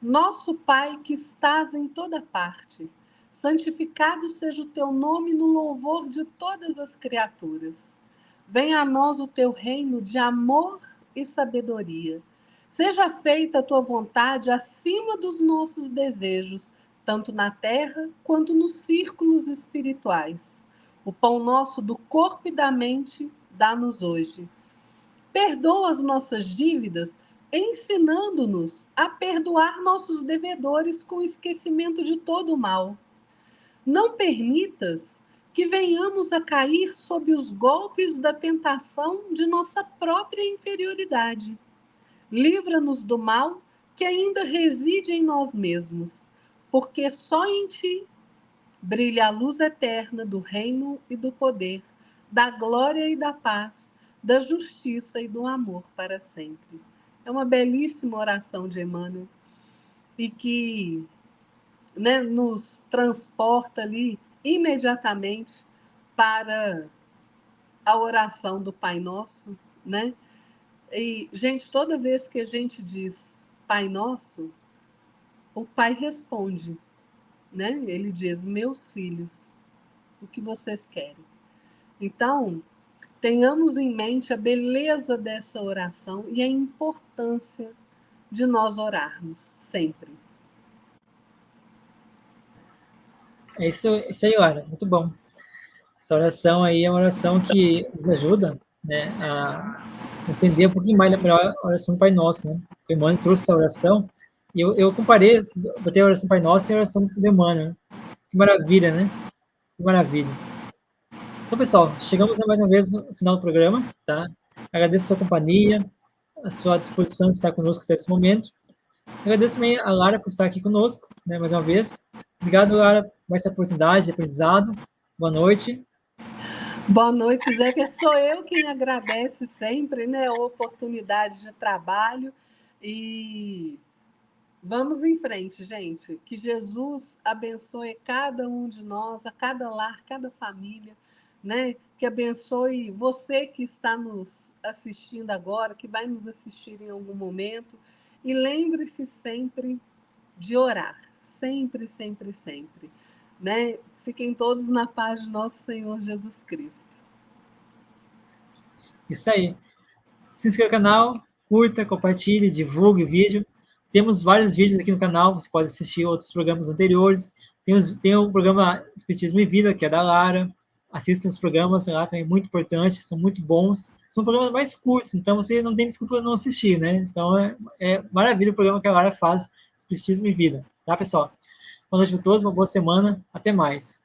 Nosso Pai que estás em toda parte, santificado seja o teu nome no louvor de todas as criaturas. Venha a nós o teu reino de amor e sabedoria. Seja feita a tua vontade acima dos nossos desejos, tanto na terra quanto nos círculos espirituais. O pão nosso do corpo e da mente dá-nos hoje. Perdoa as nossas dívidas, ensinando-nos a perdoar nossos devedores com esquecimento de todo o mal. Não permitas que venhamos a cair sob os golpes da tentação de nossa própria inferioridade. Livra-nos do mal que ainda reside em nós mesmos, porque só em ti brilha a luz eterna do reino e do poder, da glória e da paz, da justiça e do amor para sempre. É uma belíssima oração de Emmanuel e que, né, nos transporta ali imediatamente para a oração do Pai Nosso, né? E, gente, toda vez que a gente diz Pai Nosso, o Pai responde, né? Ele diz: meus filhos, o que vocês querem? Então, tenhamos em mente a beleza dessa oração e a importância de nós orarmos sempre. É isso aí, Lara, muito bom. Essa oração aí é uma oração que nos ajuda, né, a entender um pouquinho mais a oração do Pai Nosso, né? O Emmanuel trouxe essa oração e eu comparei, botei a oração do Pai Nosso e a oração do Emmanuel. Né? Que maravilha, né? Que maravilha. Então, pessoal, chegamos mais uma vez no final do programa, tá? Agradeço a sua companhia, a sua disposição de estar conosco até esse momento. Agradeço também a Lara por estar aqui conosco, né, mais uma vez. Obrigado, Lara, por essa oportunidade de aprendizado. Boa noite. Boa noite, Jefferson. Sou eu quem agradece sempre, né, a oportunidade de trabalho. E vamos em frente, gente. Que Jesus abençoe cada um de nós, a cada lar, cada família, né? Que abençoe você que está nos assistindo agora, que vai nos assistir em algum momento. E lembre-se sempre de orar. Sempre, sempre, sempre. Né? Fiquem todos na paz de nosso Senhor Jesus Cristo. Isso aí. Se inscreva no canal, curta, compartilhe, divulgue o vídeo. Temos vários vídeos aqui no canal, você pode assistir outros programas anteriores. Tem o programa Espiritismo e Vida, que é da Lara. Assistam os programas lá, também muito importantes, são muito bons. São programas mais curtos, então você não tem desculpa não assistir, né? Então é maravilha o programa que a Lara faz, Espiritismo e Vida. Tá, pessoal? Boa noite a todos, uma boa semana, até mais.